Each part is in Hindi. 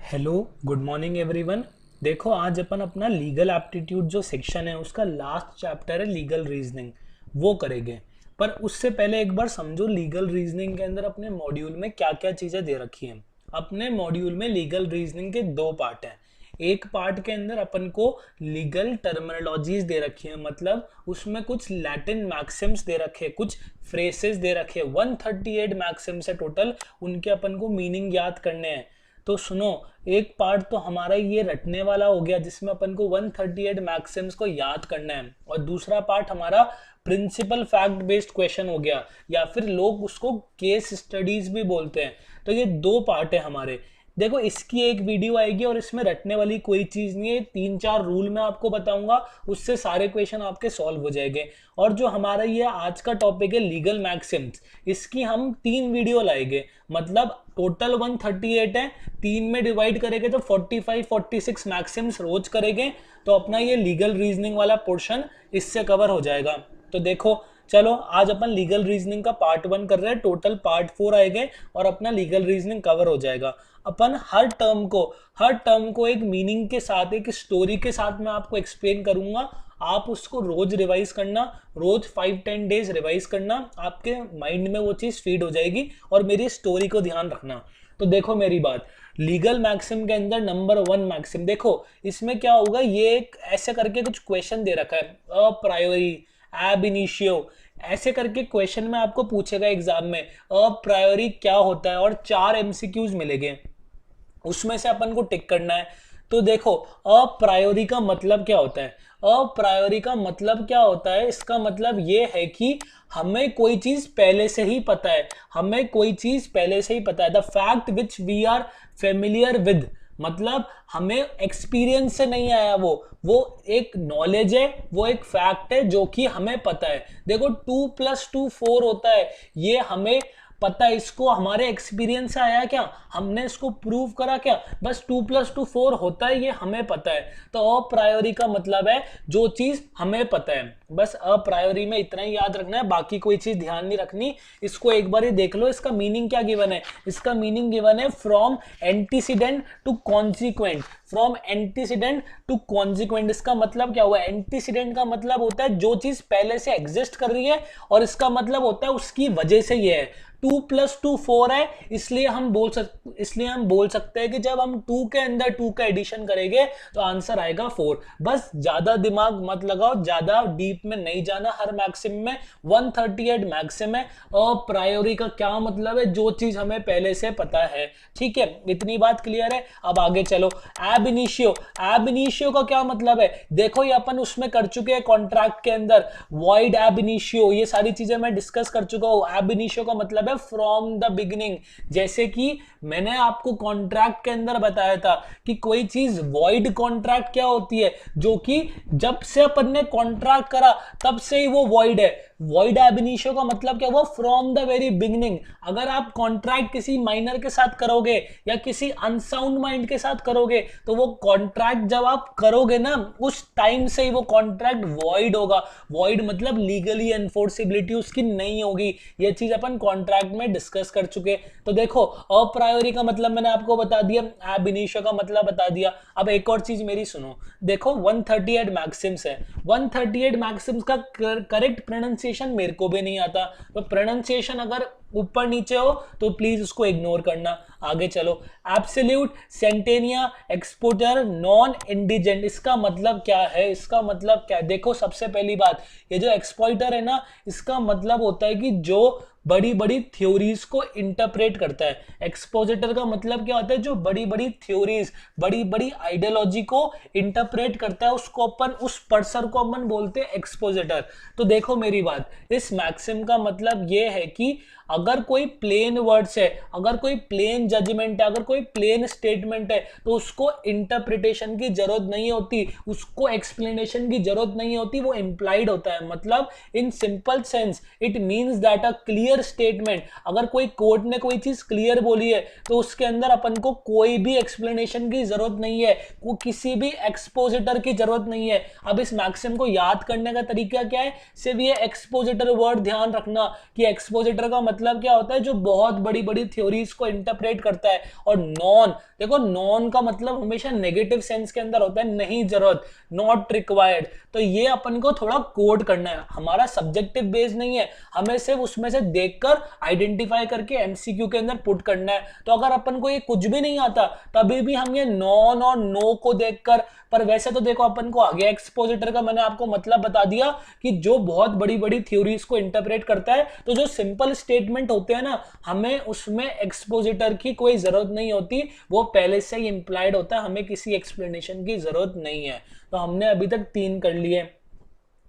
Hello good morning everyone. देखो आज अपन अपना लीगल एप्टीट्यूड जो सेक्शन है उसका लास्ट चैप्टर है लीगल रीजनिंग, वो करेंगे। पर उससे पहले एक बार समझो लीगल रीजनिंग के अंदर अपने मॉड्यूल में क्या क्या चीज़ें दे रखी हैं। अपने मॉड्यूल में लीगल रीजनिंग के दो पार्ट हैं। एक पार्ट के अंदर अपन को लीगल टर्मिनोलॉजीज दे रखी है, मतलब उसमें कुछ लैटिन मैक्सिम्स दे रखे, कुछ फ्रेसेस दे रखे, 138 मैक्सिम्स है टोटल, उनके अपन को मीनिंग याद करने हैं। तो सुनो, एक पार्ट तो हमारा ये रटने वाला हो गया जिसमें अपन को 138 मैक्सिम्स को याद करना है, और दूसरा पार्ट हमारा प्रिंसिपल फैक्ट बेस्ड क्वेश्चन हो गया, या फिर लोग उसको केस स्टडीज भी बोलते हैं। तो ये दो पार्ट है हमारे। देखो इसकी एक वीडियो आएगी और इसमें रटने वाली कोई चीज नहीं है, 3-4 रूल मैं आपको बताऊंगा, उससे सारे क्वेश्चन आपके सॉल्व हो जाएंगे। और जो हमारा ये आज का टॉपिक है लीगल मैक्सिम्स, इसकी हम 3 वीडियो लाएंगे, मतलब टोटल 138 है, 3 में डिवाइड करेंगे तो 45-46 मैक्सिम्स रोज करेंगे, तो अपना ये लीगल रीजनिंग वाला पोर्शन इससे कवर हो जाएगा। तो देखो चलो आज अपन लीगल रीजनिंग का पार्ट 1 कर रहे हैं, टोटल पार्ट 4 आएंगे और अपना लीगल रीजनिंग कवर हो जाएगा। अपन हर टर्म को एक मीनिंग के साथ, एक स्टोरी के साथ मैं आपको एक्सप्लेन करूंगा। आप उसको रोज रिवाइज करना, रोज 5-10 डेज रिवाइज करना, आपके माइंड में वो चीज फीड हो जाएगी, और मेरी स्टोरी को ध्यान रखना। तो देखो मेरी बात, लीगल मैक्सिम के अंदर नंबर 1 मैक्सिम देखो, इसमें क्या होगा, ये एक ऐसे करके कुछ क्वेश्चन दे रखा है, अ प्रायोरी, एब इनिशियो, ऐसे करके क्वेश्चन में आपको पूछेगा एग्जाम में अ प्रायोरी क्या होता है, और 4 एमसीक्यूज मिलेंगे, उसमें से अपन को टिक करना है। तो देखो अप्रायोरी का मतलब क्या होता है, अप्रायोरी का मतलब क्या होता है, इसका मतलब ये है कि हमें कोई चीज पहले से ही पता है, हमें कोई चीज पहले से ही पता है, the fact which we are familiar with, मतलब हमें एक्सपीरियंस से नहीं आया, वो एक नॉलेज है, वो एक फैक्ट है जो कि हमें पता है। देखो 2+2 4 होता है, ये हमें पता है, इसको हमारे एक्सपीरियंस से आया क्या, हमने इसको प्रूव करा क्या, बस 2+2 4 होता है, ये हमें पता है। तो अप्रायोरी का मतलब है जो चीज हमें पता है, बस अप्रायोरी में इतना ही याद रखना है, बाकी कोई चीज ध्यान नहीं रखनी। इसको एक बार ही देख लो, इसका मीनिंग क्या गिवन है, इसका मीनिंग गिवन है from antecedent to consequent, from antecedent to consequent. इसका मतलब क्या हुआ, एंटीसीडेंट का मतलब होता है जो चीज पहले से एग्जिस्ट कर रही है, और इसका मतलब होता है उसकी वजह से ये है। 2+2 4 है, इसलिए हम बोल सकते हैं कि जब हम 2 के अंदर 2 का एडिशन करेंगे तो आंसर आएगा 4। बस ज्यादा दिमाग मत लगाओ, ज्यादा डीप में नहीं जाना। हर मैक्सिम में 138 मैक्सिम है, और प्रायोरी का क्या मतलब है, जो चीज हमें पहले से पता है। ठीक है, इतनी बात क्लियर है। अब आगे चलो, एब इनिशियो, एब इनिशियो का क्या मतलब है, देखो ये अपन उसमें कर चुके हैं कॉन्ट्रैक्ट के अंदर, वॉइड एब इनिशियो, ये सारी चीजें मैं डिस्कस कर चुका हूं। एब इनिशियो का मतलब है फ्रॉम द बिगिनिंग, जैसे कि मैंने आपको कॉन्ट्रैक्ट के अंदर बताया था कि कोई चीज वॉइड कॉन्ट्रैक्ट क्या होती है, जो कि जब से अपन ने कॉन्ट्रैक्ट करा तब से ही वो वॉइड है। वॉइड एब इनिशियो का मतलब क्या हुआ, फ्रॉम द वेरी बिगिनिंग। अगर आप कॉन्ट्रैक्ट किसी माइनर के साथ करोगे या किसी अनसाउंड माइंड के साथ करोगे, तो वो कॉन्ट्रैक्ट जब आप करोगे ना, उस टाइम से ही वो कॉन्ट्रैक्ट वॉइड होगा। वॉइड मतलब लीगली एनफोर्सिबिलिटी उसकी नहीं होगी। ये चीज अपन कॉन्ट्रैक्ट में डिस्कस कर चुके। तो देखो अप्रायोरी का मतलब मैंने आपको बता दिया, एब इनिशियो का मतलब बता दिया। अब एक और चीज मेरी सुनो, देखो 138 मैक्सिम्स है, 138 मैक्सिम्स का करेक्ट प्रोनाउंसिएशन मेरे को भी नहीं आता, तो प्रोनाउंसिएशन अगर ऊपर नीचे हो तो प्लीज उसको इग्नोर करना। आगे चलो, एब्सोल्यूट, सेंटेनिया, एक्सपोर्टर, नॉन इंडिजेंट, इसका मतलब क्या है, इसका मतलब क्या है, देखो सबसे पहली बात, ये जो एक्सप्लॉइटर है ना, इसका मतलब होता है कि जो बड़ी बड़ी थ्योरीज को इंटरप्रेट करता है। एक्सपोजिटर का मतलब क्या होता है, जो बड़ी बड़ी थ्योरीज, बड़ी बड़ी आइडियोलॉजी को इंटरप्रेट करता है, उसको अपन, उस पर्सन को अपन बोलते हैं एक्सपोजिटर। तो देखो मेरी बात, इस मैक्सिम का मतलब ये है कि अगर कोई प्लेन वर्ड्स है, अगर कोई प्लेन जजमेंट है, अगर कोई प्लेन स्टेटमेंट है, तो उसको इंटरप्रिटेशन की जरूरत नहीं होती, उसको एक्सप्लेनेशन की जरूरत नहीं होती, वो इंप्लाइड होता है। मतलब in simple sense it means that a clear statement, अगर कोई कोर्ट ने कोई चीज क्लियर बोली है तो उसके अंदर अपन को कोई भी एक्सप्लेनेशन की जरूरत नहीं है, को किसी भी एक्सपोजिटर की जरूरत नहीं है। अब इस मैक्सिम को याद करने का तरीका क्या है, सिर्फ ये एक्सपोजिटर वर्ड ध्यान रखना कि एक्सपोजिटर का मतलब क्या होता है, जो बहुत बड़ी बड़ी थ्योरीज को इंटरप्रेट इंटरप्रेट करता है। और नॉन, देखो नॉन का मतलब हमेशा नेगेटिव सेंस के अंदर होता है, नहीं जरूरत, नॉट रिक्वायर्ड। तो ये अपन को थोड़ा कोड करना है, हमारा सब्जेक्टिव बेस नहीं है, हमें सिर्फ उसमें से देखकर आइडेंटिफाई करके एमसीक्यू के अंदर पुट करना है। तो अगर अपन को ये कुछ भी नहीं आता तभी भी हम ये नॉन और नो को देखकर, पर वैसे तो देखो अपन को आगे एक्सपोजिटर का मैंने आपको मतलब बता दिया कि जो बहुत बड़ी बड़ी थ्योरीज को इंटरप्रेट करता है, तो जो सिंपल स्टेटमेंट होते हैं ना, हमें उसमें एक्सपोजिटर की कोई जरूरत नहीं होती, वो पहले से ही इंप्लाइड होता है, हमें किसी एक्सप्लेनेशन की जरूरत नहीं है। तो हमने अभी तक 3 कर लिए,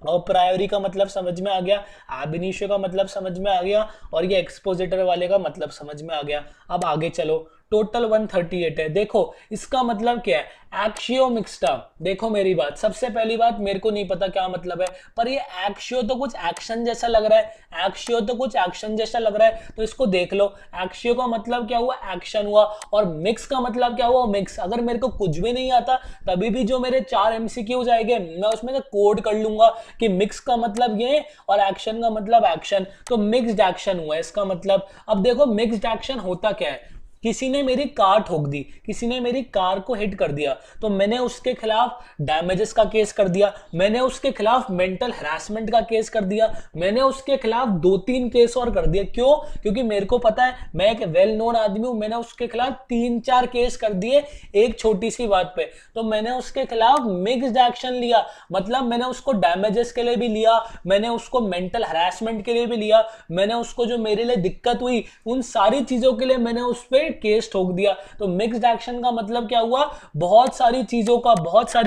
और प्रायोरी का मतलब समझ में आ गया, ab initio का मतलब समझ में आ गया, और ये एक्सपोजिटर वाले का मतलब समझ में आ गया। अब आगे चलो, टोटल 138 है। देखो इसका मतलब क्या है, एक्शियो मिक्स्टा। देखो मेरी बात, सबसे पहली बात, मेरे को नहीं पता क्या मतलब है, पर ये एक्शियो तो कुछ एक्शन जैसा लग रहा है, एक्शियो तो कुछ एक्शन जैसा लग रहा है, तो इसको देख लो। एक्शियो का मतलब क्या हुआ, एक्शन हुआ, और मिक्स का मतलब क्या हुआ, मिक्स। अगर मेरे को कुछ भी नहीं आता तभी भी जो मेरे 4 एमसीक्यूज आएंगे, मैं उसमें से कोड कर लूंगा कि मिक्स का मतलब ये और एक्शन का मतलब एक्शन, तो मिक्स्ड एक्शन हुआ इसका मतलब। अब देखो मिक्स्ड एक्शन होता क्या है, किसी ने मेरी कार ठोक दी, किसी ने मेरी कार को हिट कर दिया, तो मैंने उसके खिलाफ डैमेजेस का केस कर दिया, मैंने उसके खिलाफ मेंटल हैरेसमेंट का केस कर दिया, मैंने उसके खिलाफ 2-3 केस और कर दिए। क्यों? क्योंकि मेरे को पता है मैं एक वेल नोन आदमी हूं, मैंने उसके खिलाफ 3-4 केस कर दिए एक छोटी सी बात पे, तो मैंने उसके खिलाफ मिक्स्ड एक्शन लिया। मतलब मैंने उसको डैमेजेस के लिए भी लिया, मैंने उसको मेंटल हैरेसमेंट के लिए भी लिया, मैंने उसको जो मेरे लिए दिक्कत हुई उन सारी चीजों के लिए मैंने उस पर केस ठोक दिया। तो मिक्स्ड एक्शन का मतलब क्या हुआ, बहुत सारी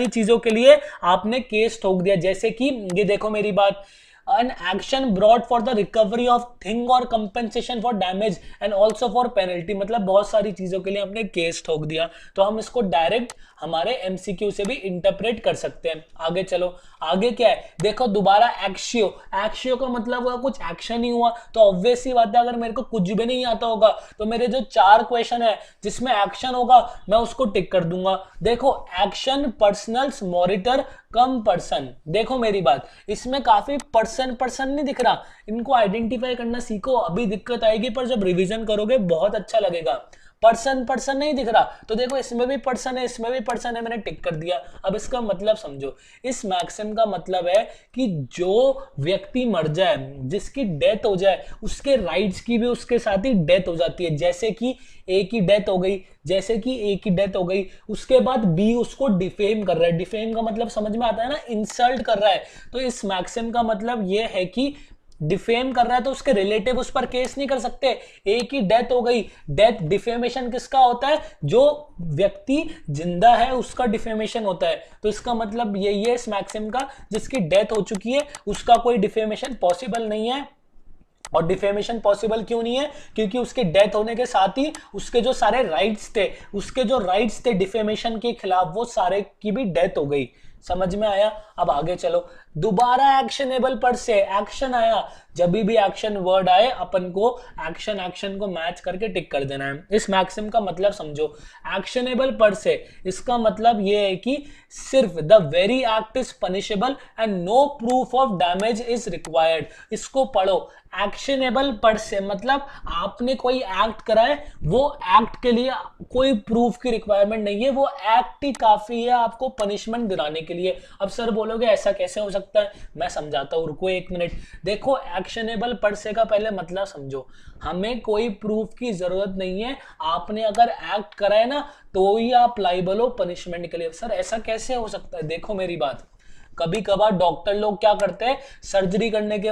चीजों के लिए आपने केस ठोक दिया। जैसे कि ये देखो मेरी बात, an action brought for the recovery of thing or compensation for damage and also for penalty, मतलब बहुत सारी चीजों के लिए हमने केस ठोक दिया। तो हम इसको डायरेक्ट हमारे एमसीक्यू से भी इंटरप्रेट कर सकते हैं। आगे चलो, आगे क्या है, देखो दोबारा एक्शियो, एक्शियो का मतलब हुआ कुछ एक्शन ही हुआ, तो ऑब्वियस सी बात है अगर मेरे को कुछ भी नहीं आता होगा तो मेरे जो 4 क्वेश्चन है जिसमें एक्शन होगा मैं उसको टिक कर दूंगा। देखो एक्शन, पर्सनल्स, मॉनिटर, कम पर्सन। देखो मेरी बात, इसमें काफी पर्सन नहीं दिख रहा, इनको आइडेंटिफाई करना सीखो, अभी दिक्कत आएगी पर जब रिवीजन करोगे बहुत अच्छा लगेगा। पर्सन नहीं दिख रहा, तो देखो इसमें भी पर्सन है, इसमें भी पर्सन है, मैंने टिक कर दिया। अब इसका मतलब समझो, इस मैक्सिम का मतलब है कि जो व्यक्ति मर जाए, जिसकी डेथ हो जाए, उसके राइट्स की भी उसके साथ ही डेथ हो जाती है। जैसे कि ए की डेथ हो गई, उसके बाद बी उसको डिफेम कर रहा है, डिफेम का मतलब समझ में आता है ना, इंसल्ट कर रहा है। तो इस मैक्सिम का मतलब यह है कि डिफेम कर रहा है तो उसके रिलेटिव उस पर केस नहीं कर सकते। एक ही डेथ हो गई, डेथ डिफेमेशन किसका होता है, जो व्यक्ति जिंदा है उसका डिफेमेशन होता है। तो इसका मतलब यही है इस मैक्सिम का, जिसकी डेथ हो चुकी है उसका कोई डिफेमेशन पॉसिबल नहीं है। और डिफेमेशन पॉसिबल क्यों नहीं है, क्योंकि उसके डेथ होने के साथ ही उसके जो सारे राइट्स थे डिफेमेशन के खिलाफ, वो सारे की भी डेथ हो गई। समझ में आया? अब आगे चलो, दोबारा एक्शनेबल पर से एक्शन आया, जब भी एक्शन वर्ड आए अपन को एक्शन को मैच करके टिक कर देना है। इस मैक्सिम का मतलब समझो, एक्शनेबल पर से, इसका मतलब ये है कि सिर्फ the very act is punishable and no proof of damage is required. इसको पढ़ो, एक्शनेबल पर से मतलब आपने कोई एक्ट करा है, वो एक्ट के लिए कोई प्रूफ की रिक्वायरमेंट नहीं है, वो एक्ट ही काफी है आपको पनिशमेंट दिलाने के लिए। अब सर बोलोगे ऐसा कैसे हो सकता है, मैं समझाता हूं, रुको 1 मिनट। देखो एक्शनेबल पर से का पहले मतलब समझो, हमें कोई प्रूफ की जरूरत नहीं है, आपने अगर एक्ट करा है ना तो ही आप लाइबल हो पनिशमेंट के लिए। सर ऐसा कैसे हो सकता है? देखो मेरी बात, कभी कभार डॉक्टर लोग क्या करते हैं, सर्जरी करने के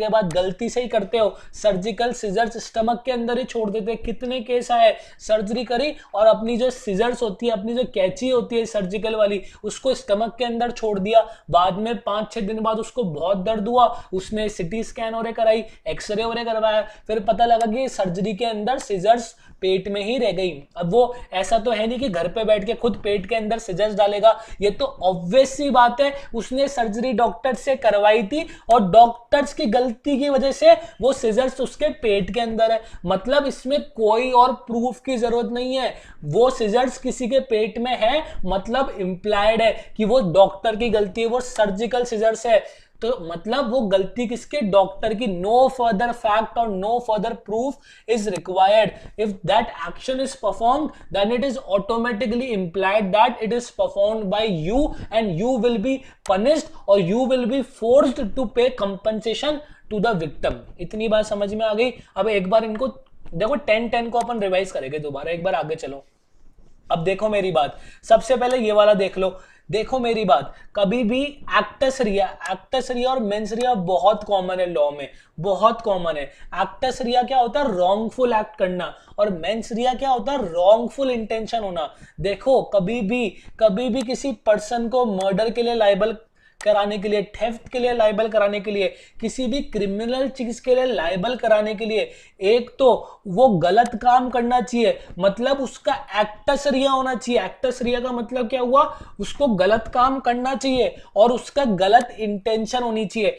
बाद गलती से ही करते हो, सर्जिकल सिजर्स स्टमक के अंदर ही छोड़ देते हैं। कितने केस आए, सर्जरी करी और अपनी जो सिजर्स होती है, अपनी जो कैंची होती है सर्जिकल वाली, उसको स्टमक के अंदर छोड़ दिया, बाद में 5-6 दिन बाद उसको बहुत दर्द हुआ, उसने सिटी स्कैन और कराई, एक्सरे और करवाया, फिर पता लगा कि सर्जरी के अंदर सिजर्स पेट में ही रह गई। अब वो ऐसा तो है नहीं कि घर पे बैठ के खुद पेट के अंदर सिजर्स डालेगा, ये तो ऑब्वियस सी बात है, उसने सर्जरी डॉक्टर से करवाई थी और डॉक्टर्स की गलती की वजह से वो सिजर्स उसके पेट के अंदर है। मतलब इसमें कोई और प्रूफ की जरूरत नहीं है, वो सिजर्स किसी के पेट में है, मतलब इंप्लाइड है कि वो डॉक्टर की गलती है, वो सर्जिकल सिजर्स है। तो मतलब वो गलती किसके, डॉक्टर की। नो फर्दर फैक्ट और no further proof is required, if that action is performed then it is automatically implied that it is performed by you and you will be punished और you will be forced to pay compensation to the victim. इतनी बात समझ में आ गई। अब एक बार इनको देखो 10-10 को अपन रिवाइज करेंगे दोबारा, एक बार आगे चलो। अब देखो मेरी बात, सबसे पहले ये वाला देख लो। देखो मेरी बात, कभी भी एक्टस रिया और मेंस रिया बहुत कॉमन है लॉ में, बहुत कॉमन है। एक्टस रिया क्या होता है, रॉन्गफुल एक्ट करना, और मेंस रिया क्या होता है, रॉन्गफुल इंटेंशन होना। देखो कभी भी किसी पर्सन को मर्डर के लिए लायबल कराने के लिए, थेफ्ट के लिए लायबल कराने के लिए, किसी भी क्रिमिनल चीज के लिए लायबल कराने के लिए, एक तो वो गलत काम करना चाहिए, मतलब उसका एक्टस रिया होना चाहिए। एक्टस रिया का मतलब क्या हुआ, उसको गलत काम करना चाहिए और उसका गलत इंटेंशन होनी चाहिए,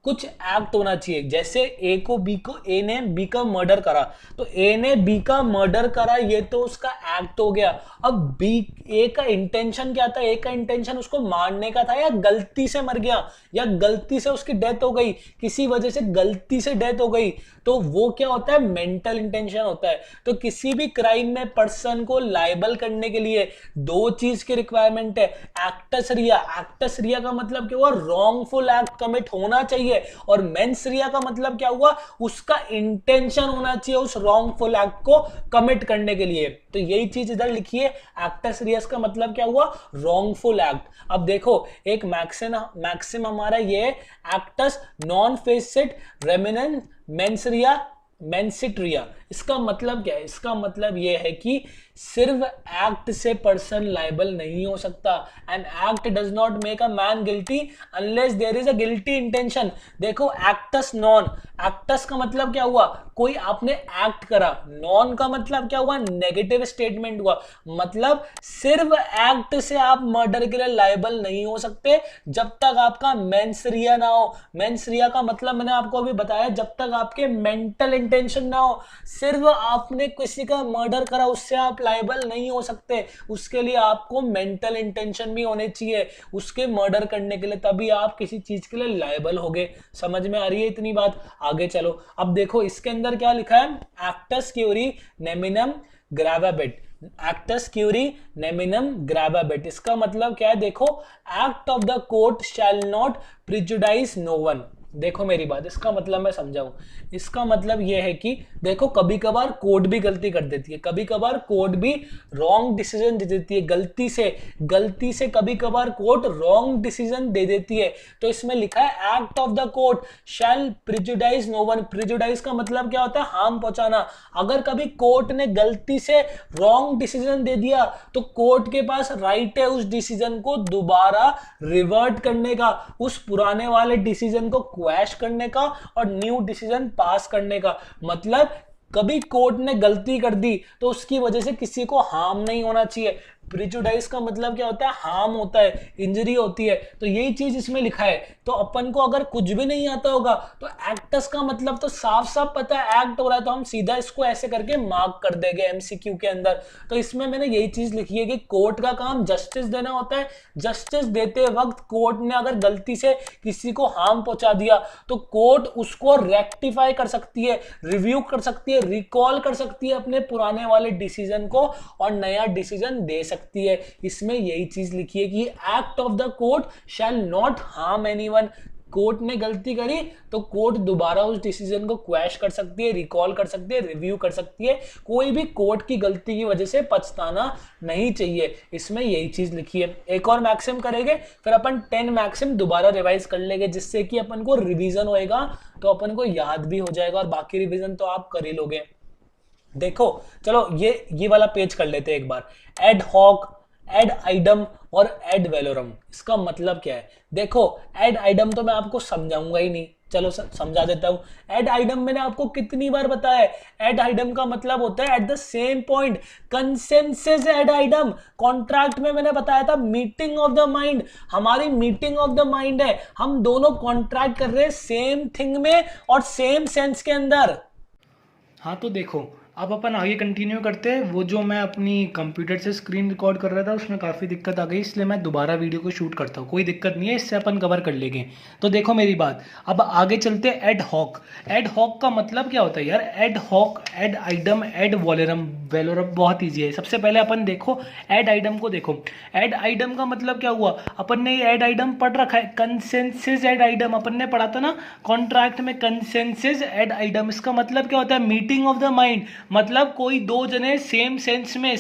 कुछ एक्ट होना चाहिए। जैसे ए ने बी का मर्डर करा, तो ए ने बी का मर्डर करा, ये तो उसका एक्ट हो गया। अब ए का इंटेंशन क्या था, ए का इंटेंशन उसको मारने का था, या गलती से मर गया, या गलती से उसकी डेथ हो गई, किसी वजह से गलती से डेथ हो गई, तो वो क्या होता है, मेंटल इंटेंशन होता है। तो किसी भी क्राइम में पर्सन को लायबल करने के लिए दो चीज की रिक्वायरमेंट है, एक्टस रिया का मतलब क्या हुआ, रॉन्गफुल एक्ट कमिट होना चाहिए, और मेंस रिया का मतलब क्या हुआ, उसका इंटेंशन होना चाहिए उस रॉन्गफुल एक्ट को कमिट करने के लिए। तो यही चीज इधर लिखिए, एक्टस रियस का मतलब क्या हुआ, रॉन्गफुल एक्ट। अब देखो एक मैक्सिम हमारा ये एक्टस नॉन फेसिट रेमिनेंट मेंसिट्रिया। इसका मतलब क्या है, इसका मतलब यह है कि सिर्फ एक्ट से पर्सन लायबल नहीं हो सकता। An act does not make a man guilty unless there is a guilty intention. देखो एक्टस नॉन, एक्टस का मतलब क्या हुआ, कोई आपने एक्ट करा, नॉन का मतलब क्या हुआ, नेगेटिव स्टेटमेंट हुआ, मतलब सिर्फ एक्ट से आप मर्डर के लिए लायबल नहीं हो सकते जब तक आपका मेंस रिया ना हो। मेंस रिया का मतलब मैंने आपको अभी बताया, जब तक आपके मेंटल इंटेंशन ना हो, सिर्फ आपने किसी का मर्डर करा उससे आप लायबल नहीं हो सकते, उसके लिए आपको मेंटल इंटेंशन भी होने चाहिए उसके मर्डर करने के लिए, तभी आप किसी चीज के लिए लायबल होगे। समझ में आ रही है इतनी बात, आगे चलो। अब देखो इसके अंदर क्या लिखा है, एक्टस क्यूरी नेमिनम ग्रेवाबिट, एक्टस क्यूरी नेमिनम ग्रेवाबिट, इसका मतलब क्या है, देखो act of the court shall not prejudice no one. देखो मेरी बात, इसका मतलब मैं समझाऊं, इसका मतलब यह है कि देखो कभी कभार कोर्ट भी गलती कर देती है, कभी कभार कोर्ट भी रॉन्ग डिसीजन दे देती है, गलती से कभी कभार कोर्ट रॉन्ग डिसीजन दे देती है। तो इसमें लिखा है act of the court shall prejudice no one. Prejudice का मतलब क्या होता है, हार्म पहुंचाना। अगर कभी कोर्ट ने गलती से रॉन्ग डिसीजन दे दिया तो कोर्ट के पास राइट है उस डिसीजन को दोबारा रिवर्ट करने का, उस पुराने वाले डिसीजन को क्वैश करने का और न्यू डिसीजन पास करने का। मतलब कभी कोर्ट ने गलती कर दी तो उसकी वजह से किसी को हार्म नहीं होना चाहिए। प्रिजुडाइज का मतलब क्या होता है, हार्म होता है, इंजरी होती है। तो यही चीज इसमें लिखा है। तो अपन को अगर कुछ भी नहीं आता होगा तो एक्टस का मतलब तो साफ साफ पता है, एक्ट हो रहा है, तो हम सीधा इसको ऐसे करके मार्क कर देंगे एमसीक्यू के अंदर। तो इसमें मैंने यही चीज लिखी है कि कोर्ट का काम जस्टिस देना होता है। जस्टिस देते वक्त कोर्ट ने अगर गलती से किसी को हार्म पहुंचा दिया तो कोर्ट उसको रेक्टिफाई कर सकती है, रिव्यू कर सकती है, रिकॉल कर सकती है अपने पुराने वाले डिसीजन को और नया डिसीजन दे सकती है। इसमें यही चीज लिखी है कि act of the court shall not harm anyone. Court ने गलती करी तो कोर्ट दोबारा उस डिसीजन को क्वैश कर सकती है, रिकॉल कर सकती है, रिव्यू कर सकती है। कोई भी कोर्ट की गलती की वजह से पछताना नहीं चाहिए, इसमें यही चीज लिखी है। एक और मैक्सिम करेंगे, फिर अपन 10 मैक्सिम दोबारा रिवाइज कर लेंगे, जिससे कि अपन को रिवीजन होएगा, तो अपन को याद भी हो जाएगा और बाकी रिवीजन तो आप कर ही लोगे। देखो चलो ये वाला पेज कर लेते हैं एक बार। एड हॉक, एड आइडम और एड वेलोरम, इसका मतलब क्या है। देखो एड आइडम तो मैं आपको समझाऊंगा ही नहीं, चलो समझा देता हूं। एड आइडम मैंने आपको कितनी बार बताया है, एड आइडम का मतलब होता है at the same point, consensus ad idem. Contract में मैंने बताया था मीटिंग ऑफ द माइंड, हमारी मीटिंग ऑफ द माइंड है, हम दोनों कॉन्ट्रैक्ट कर रहे हैं सेम थिंग में और सेम सेंस के अंदर। हाँ तो देखो अब अपन आगे कंटिन्यू करते हैं। वो जो मैं अपनी कंप्यूटर से स्क्रीन रिकॉर्ड कर रहा था उसमें काफ़ी दिक्कत आ गई, इसलिए मैं दोबारा वीडियो को शूट करता हूँ। कोई दिक्कत नहीं है, इससे अपन कवर कर लेंगे। तो देखो मेरी बात, अब आगे चलते हैं। Add hoc. एड हॉक का मतलब क्या होता है यार? Ad hoc, ad item, ad valorem, valorem बहुत ईजी है। सबसे पहले अपन देखो एड आइटम को। देखो एड आइटम का मतलब क्या हुआ? अपन ने एड आइटम पढ़ रखा है, कंसेंसस एड आइटम अपन ने पढ़ा था ना कॉन्ट्रैक्ट में, कंसेंसस एड आइटम। इसका मतलब क्या होता है? Meeting of the mind. मतलब कोई दो जने सेम सेंस में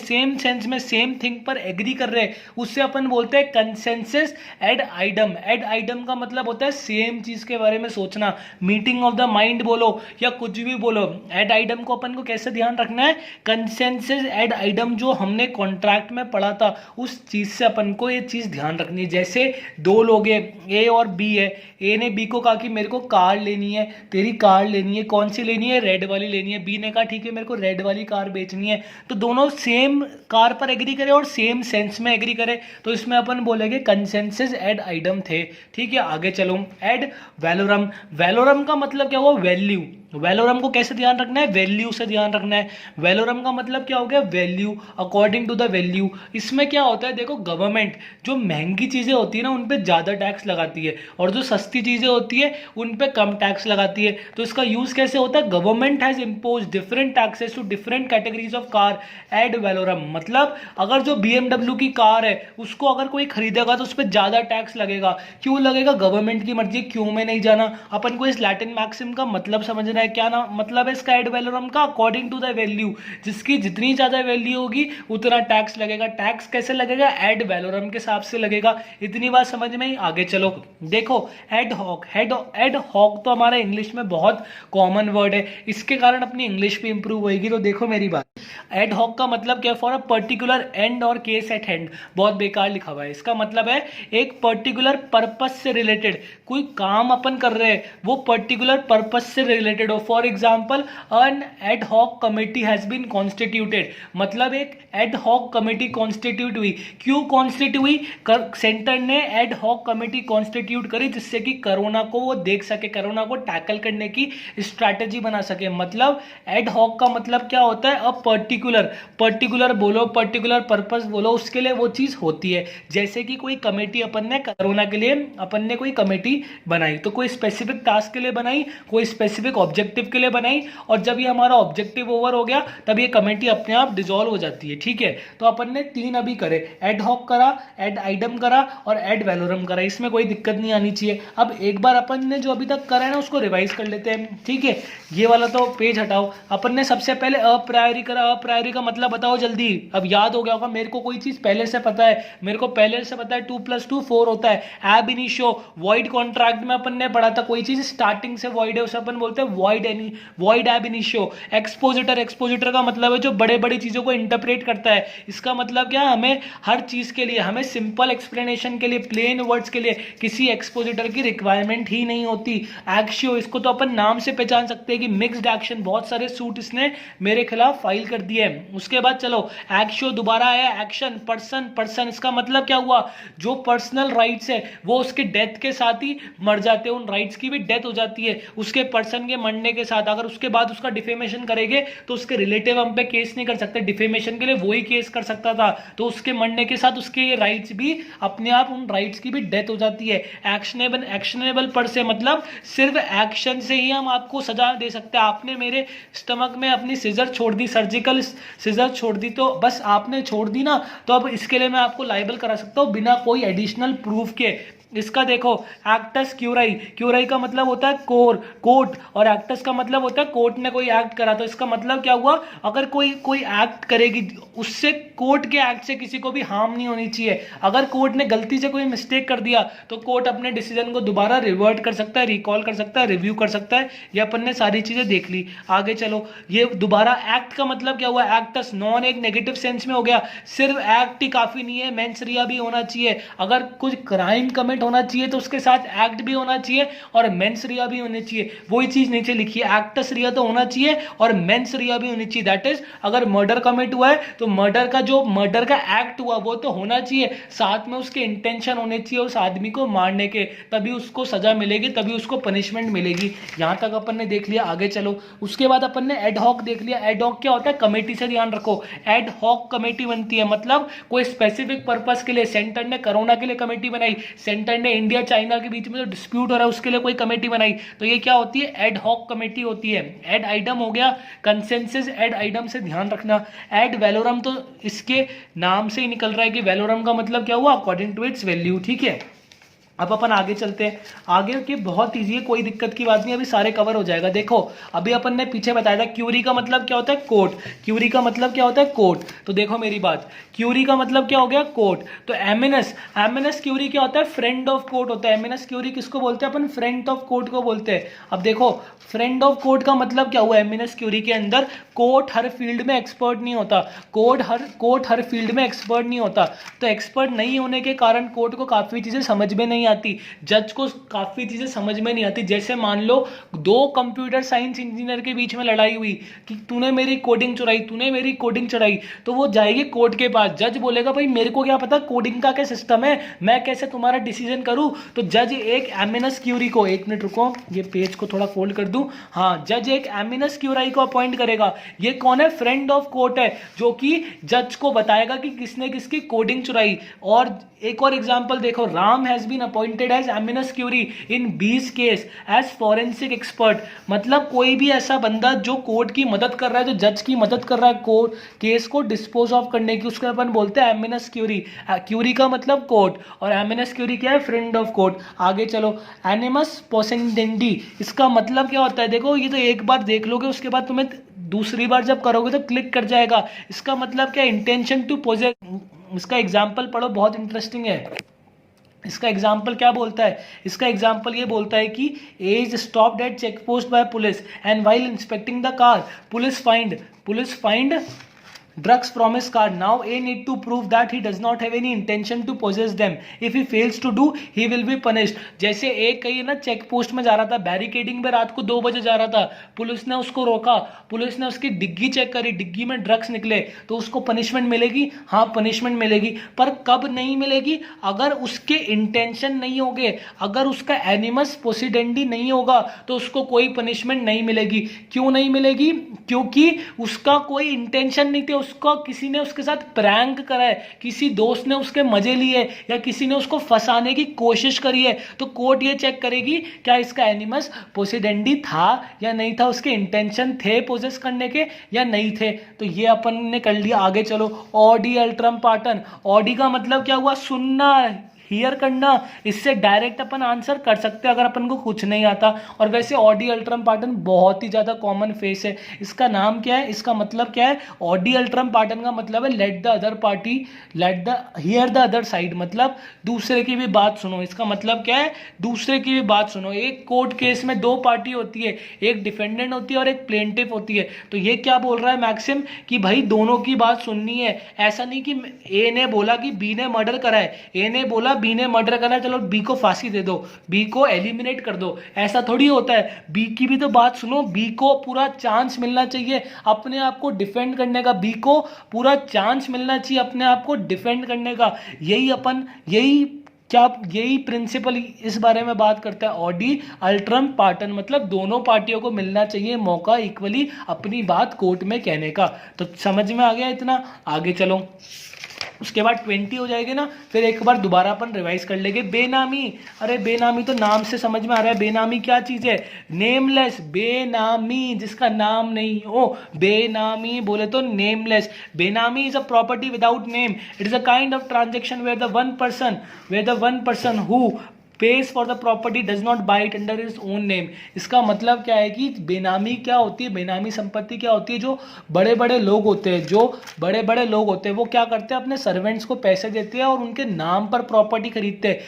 सेम थिंग पर एग्री कर रहे हैं, उससे अपन बोलते हैं consensus ad item. Ad item का मतलब होता है सेम चीज के बारे में सोचना। मीटिंग ऑफ द माइंड बोलो या कुछ भी बोलो, एड आइटम को अपन को कैसे ध्यान रखना है? कंसेंसस एड आइटम जो हमने कॉन्ट्रैक्ट में पढ़ा था उस चीज से अपन को ये चीज ध्यान रखनी है। जैसे दो लोग हैं, ए और बी है। ए ने बी को कहा कि मेरे को कार लेनी है, तेरी कार लेनी है, कौन सी लेनी है? रेड वाली लेनी है। बी ने कहा ठीक है मेरे को रेड वाली कार बेचनी है। तो दोनों सेम कार पर एग्री करे और सेम सेंस में एग्री करे, तो इसमें अपन बोलेंगे कंसेंसस एड आइटम थे। ठीक है, आगे चलो। Ad valorem. वैलोरम का मतलब क्या हुआ? वैल्यू। वैलोरम को कैसे ध्यान रखना है? वैल्यू से ध्यान रखना है। वैलोरम का मतलब क्या हो गया? Value, according to the value. इसमें क्या होता है? देखो गवर्नमेंट जो महंगी चीजें होती है ना उन पे ज्यादा टैक्स लगाती है, और जो सस्ती चीजें होती है उन पे कम टैक्स लगाती है। तो इसका यूज कैसे होता है? Government has impose different taxes to different categories of car ad valorem. मतलब अगर जो BMW की कार है उसको अगर कोई खरीदेगा तो उस पर ज्यादा टैक्स लगेगा। क्यों लगेगा? गवर्नमेंट की मर्जी। क्यों में नहीं जाना, अपन को इस लैटिन मैक्सिम का मतलब समझना है। क्या ना मतलब है इसका? एड वैलोरम का अकॉर्डिंग टू द वैल्यू। जिसकी जितनी ज्यादा वैल्यू होगी उतना टैक्स लगेगा। टैक्स कैसे लगेगा? एड वैलोरम के हिसाब से लगेगा। इतनी बात समझ में ही? आगे चलो। देखो एड हॉक। एड हॉक तो हमारा इंग्लिश में बहुत कॉमन वर्ड है, इसके कारण अपनी इंग्लिश भी इंप्रूव होगी। तो देखो मेरी बात, एड हॉक का मतलब क्या? फॉर अ पर्टिकुलर एंड और केस एट हैंड। बहुत बेकार लिखा हुआ है। इसका मतलब है एक पर्टिकुलर पर्पस से रिलेटेड कोई काम अपन कर रहे हैं, वो पर्टिकुलर पर्पस से रिलेटेड हो। For example an ad hoc committee has been constituted. मतलब एक एड हॉक कमेटी कॉन्स्टिट्यूट हुई। क्यों कॉन्स्टिट्यूट हुई? सेंटर ने एड हॉक कमेटी कॉन्स्टिट्यूट करी जिससे कि कोरोना को वो देख सके, कोरोना को टैकल करने की स्ट्रैटेजी बना सके। मतलब एड हॉक का मतलब क्या होता है? अब पर्टिकुलर बोलो, पर्टिकुलर पर्पस बोलो, उसके लिए वो चीज होती है। जैसे कि कोई कमेटी अपन ने कोरोना के लिए अपन ने कोई कमेटी बनाई, तो कोई स्पेसिफिक टास्क के लिए बनाई, कोई स्पेसिफिक ऑब्जेक्टिव के लिए बनाई, और जब ये हमारा ऑब्जेक्टिव ओवर हो गया तब ये कमेटी अपने आप डिसॉल्व हो जाती है। ठीक है, तो अपन ने तीन अभी करे, एड हॉक करा, एड आइटम करा और एड वैलोरम करा। इसमें कोई दिक्कत नहीं आनी चाहिए। अब एक बार अपन ने जो अभी तक करा है ना उसको रिवाइज कर लेते हैं। ठीक है, ये वाला तो पेज हटाओ। अपन ने सबसे पहले अप्रायोरी करा। अप्रायोरी का मतलब बताओ जल्दी। अब याद हो गया होगा, मेरे को कोई चीज पहले से पता है, मेरे को पहले से पता है 2 + 2 4 होता है। एब इनिशियो, वॉइड कॉन्ट्रैक्ट में अपन ने पढ़ा था, कोई चीज स्टार्टिंग से वॉइड है उसे अपन बोलते हैं वॉइड एब इनिशियो। एक्सपोजिटर का मतलब है जो बड़े बड़ी चीजों को इंटरप्रेट करता है। इसका मतलब क्या? हमें हर चीज के लिए, हमें सिंपल एक्सप्लेनेशन के लिए, प्लेन वर्ड्स के लिए किसी एक्सपोजिटर की रिक्वायरमेंट ही नहीं होती। एक्शियो, इसको तो अपन नाम से पहचान सकते हैं कि मिक्स्ड एक्शन, बहुत सारे सूट इसने मेरे खिलाफ फाइल कर दिए। उसके बाद चलो एक्शियो दोबारा आया, एक्शन, पर्सन। इसका मतलब क्या हुआ? जो पर्सनल राइट्स है वो उसके डेथ के साथ ही मर जाते हैं, उन राइट्स की भी डेथ हो जाती है उसके पर्सन के मरने के साथ। अगर उसके बाद उसका डिफेमेशन करेंगे तो उसके रिलेटिव हम पे केस नहीं कर सकते, डिफेमेशन के लिए वही केस कर सकता था। तो उसके मरने के साथ उसके ये राइट्स भी अपने आप, उन राइट्स की भी डेथ हो जाती है। एक्शनेबल पर से मतलब सिर्फ एक्शन से ही हम आपको सजा दे सकते हैं। आपने मेरे स्टमक में अपनी सिजर छोड़ दी, सर्जिकल सिजर छोड़ दी, तो बस आपने छोड़ दी ना, तो अब इसके लिए मैं आपको लाइबल करा सकता हूं बिना कोई एडिशनल प्रूफ के। इसका देखो एक्टस क्यूराई का मतलब होता है कोर्ट, और एक्टस का मतलब होता है कोर्ट ने कोई एक्ट करा। तो इसका मतलब क्या हुआ? अगर कोई एक्ट करेगी उससे, कोर्ट के एक्ट से किसी को भी हार्म नहीं होनी चाहिए। अगर कोर्ट ने गलती से कोई मिस्टेक कर दिया तो कोर्ट अपने डिसीजन को दोबारा रिवर्ट कर सकता है, रिकॉल कर सकता है, रिव्यू कर सकता है। ये अपन ने सारी चीजें देख ली। आगे चलो, ये दोबारा एक्ट का मतलब क्या हुआ? एक्टस, नॉन एक नेगेटिव सेंस में हो गया। सिर्फ एक्ट ही काफी नहीं है, मेंस रिया भी होना चाहिए। अगर कुछ क्राइम कमिट होना चाहिए तो उसके साथ एक्ट भी होना चाहिए और मेंस रिया भी होनी चाहिए। वही चीज नीचे लिखी है, एक्टस रिया तो होना चाहिए और मेंस रिया भी होनी चाहिए। दैट इज अगर मर्डर कमिट हुआ है तो मर्डर का जो मर्डर का एक्ट हुआ वो तो होना चाहिए, साथ में उसके इंटेंशन होने चाहिए उस आदमी को मारने के, तभी उसको सजा मिलेगी, तभी उसको पनिशमेंट मिलेगी। यहां तक अपन ने देख लिया, आगे चलो। उसके बाद अपन ने एड हॉक देख लिया। एड हॉक क्या होता है? कमेटी से ध्यान रखो, एड हॉक कमेटी बनती है मतलब कोई स्पेसिफिक पर्पस के लिए। सेंटर ने कोरोना के लिए कमेटी बनाई, सेंटर ने इंडिया चाइना के बीच में जो डिस्प्यूट हो रहा है उसके लिए कोई कमेटी बनाई, तो ये क्या होती है? एड हॉक कमेटी होती है। एड आइटम हो गया कंसेंसस, एड आइटम से ध्यान रखना। एड वैलोरम तो इसके नाम से ही निकल रहा है कि वैलोरम का मतलब क्या हुआ? According to its value. ठीक है, अब अपन आगे चलते हैं। आगे की बहुत इजी है, कोई दिक्कत की बात नहीं, अभी सारे कवर हो जाएगा। देखो अभी अपन ने पीछे बताया था क्यूरी का मतलब क्या होता है? कोर्ट। क्यूरी का मतलब क्या होता है? कोर्ट। तो देखो मेरी बात, क्यूरी का मतलब क्या हो गया? कोर्ट। तो एमिनस, एमिनस क्यूरी क्या होता है? फ्रेंड ऑफ कोर्ट होता है। एमिनस क्यूरी किसको बोलते हैं अपन? फ्रेंड ऑफ कोर्ट को बोलते हैं। अब देखो फ्रेंड ऑफ कोर्ट का मतलब क्या हुआ? एमिनस क्यूरी के अंदर कोर्ट हर फील्ड में एक्सपर्ट नहीं होता, कोर्ट हर फील्ड में एक्सपर्ट नहीं होता, तो एक्सपर्ट नहीं होने के कारण कोर्ट को काफी चीजें समझ में नहीं आती, जज को काफी चीजें समझ में नहीं आती। जैसे मान लो दो कंप्यूटर साइंस इंजीनियर के बीच में लड़ाई हुई कि तूने मेरी कोडिंग चुराई, तूने मेरी कोडिंग चुराई, तो वो जाएगी कोर्ट के पास। जज बोलेगा भाई मेरे को क्या पता कोडिंग का क्या सिस्टम है, मैं कैसे तुम्हारा डिसीजन करूं। तो जज एक एमिनस क्यूरी को, एक मिनट रुको ये पेज को थोड़ा फोल्ड कर दूं, हाँ, जज एक एमिनस क्यूरी को अपॉइंट करेगा। ये कौन है? फ्रेंड ऑफ कोर्ट है, जो कि जज को बताएगा कि किसने किसकी कोडिंग चुराई। और एक और एग्जांपल देखो, Ram has been appointed as amicus curiae in this case as forensic expert. मतलब कोई भी ऐसा बंदा जो कोर्ट की मदद कर रहा है, जो जज की मदद कर रहा है कोर्ट केस को डिस्पोज ऑफ करने की, उसको अपन बोलते हैं एमिनस क्यूरी। क्यूरी का मतलब कोर्ट और एमिनस क्यूरी क्या है? Friend of court. आगे चलो, एनिमस पोसेंडेंडी, इसका मतलब क्या होता है? देखो ये तो एक बार देख लोगे, उसके बाद तुम्हें दूसरी बार जब करोगे तो क्लिक कर जाएगा। इसका मतलब क्या? Intention to possess. इसका एग्जाम्पल पढ़ो, बहुत इंटरेस्टिंग है। इसका एग्जाम्पल क्या बोलता है? इसका एग्जाम्पल ये बोलता है कि as stopped at check post by police and while inspecting the car police find drugs from his car. Now A need to prove that he does not have any intention to possess them. If he fails to do, he will be punished. जैसे एक कहीं ना चेक पोस्ट में जा रहा था, बैरिकेडिंग पे रात को 2 बजे जा रहा था, पुलिस ने उसको रोका, पुलिस ने उसकी डिग्गी चेक करी, डिग्गी में ड्रग्स निकले, तो उसको पनिशमेंट मिलेगी? हाँ पनिशमेंट मिलेगी, पर कब नहीं मिलेगी? अगर उसके इंटेंशन नहीं होंगे, अगर उसका एनिमस पोसिडेंडी नहीं होगा तो उसको कोई पनिशमेंट नहीं मिलेगी। क्यों नहीं मिलेगी? क्योंकि उसका कोई इंटेंशन नहीं थे, उसको किसी ने उसके साथ प्रैंक करा है, किसी दोस्त ने उसके मजे लिए या किसी ने उसको फंसाने की कोशिश करी है, तो कोर्ट ये चेक करेगी क्या इसका एनिमस पोसिडेंडी था या नहीं था, उसके इंटेंशन थे पोजेस करने के या नहीं थे। तो ये अपन ने कर लिया। आगे चलो, ऑडी अल्ट्रम पार्टन। ऑडी का मतलब क्या हुआ? सुनना, हियर करना। इससे डायरेक्ट अपन आंसर कर सकते हैं अगर अपन को कुछ नहीं आता। और वैसे ऑडी अल्ट्रम पार्टन बहुत ही ज्यादा कॉमन फेस है। इसका नाम क्या है? इसका मतलब क्या है? ऑडी अल्ट्रम पार्टन का मतलब है let the other party here the other side, मतलब दूसरे की भी बात सुनो। इसका मतलब क्या है? दूसरे की भी बात सुनो। एक कोर्ट केस में 2 पार्टी होती है, एक डिफेंडेंट होती है और एक प्लेंटिफ होती है। तो ये क्या बोल रहा है मैक्सिम कि भाई दोनों की बात सुननी है। ऐसा नहीं कि ए ने बोला कि बी ने मर्डर करा है, ए ने बोला बी ने मर्डर करा, चलो बी को फांसी दे दो, बी को एलिमिनेट कर दो, ऐसा थोड़ी होता है। बी की भी तो बात सुनो, बी को पूरा चांस मिलना चाहिए अपने आप को डिफेंड करने का, बी को पूरा चांस मिलना चाहिए अपने आप को डिफेंड करने का। यही प्रिंसिपल इस बारे में बात करता है ऑडी अल्ट्रम पार्टन, मतलब दोनों पार्टियों को मिलना चाहिए मौका इक्वली अपनी बात कोर्ट में कहने का। तो समझ में आ गया इतना? आगे चलो, उसके बाद 20 हो जाएगी ना, फिर एक बार दोबारा अपन रिवाइज कर लेंगे। बेनामी, अरे बेनामी तो नाम से समझ में आ रहा है, बेनामी क्या चीज है? नेमलेस। बेनामी जिसका नाम नहीं हो, बेनामी बोले तो nameless. Benami is a property without name. It is a kind of transaction where the one person who pays for the property does not buy it under his own name। इसका मतलब क्या है कि बेनामी क्या होती है? बेनामी संपत्ति क्या होती है? जो बड़े बड़े लोग होते हैं, वो क्या करते हैं? अपने सर्वेंट्स को पैसे देते हैं और उनके नाम पर प्रॉपर्टी खरीदते हैं।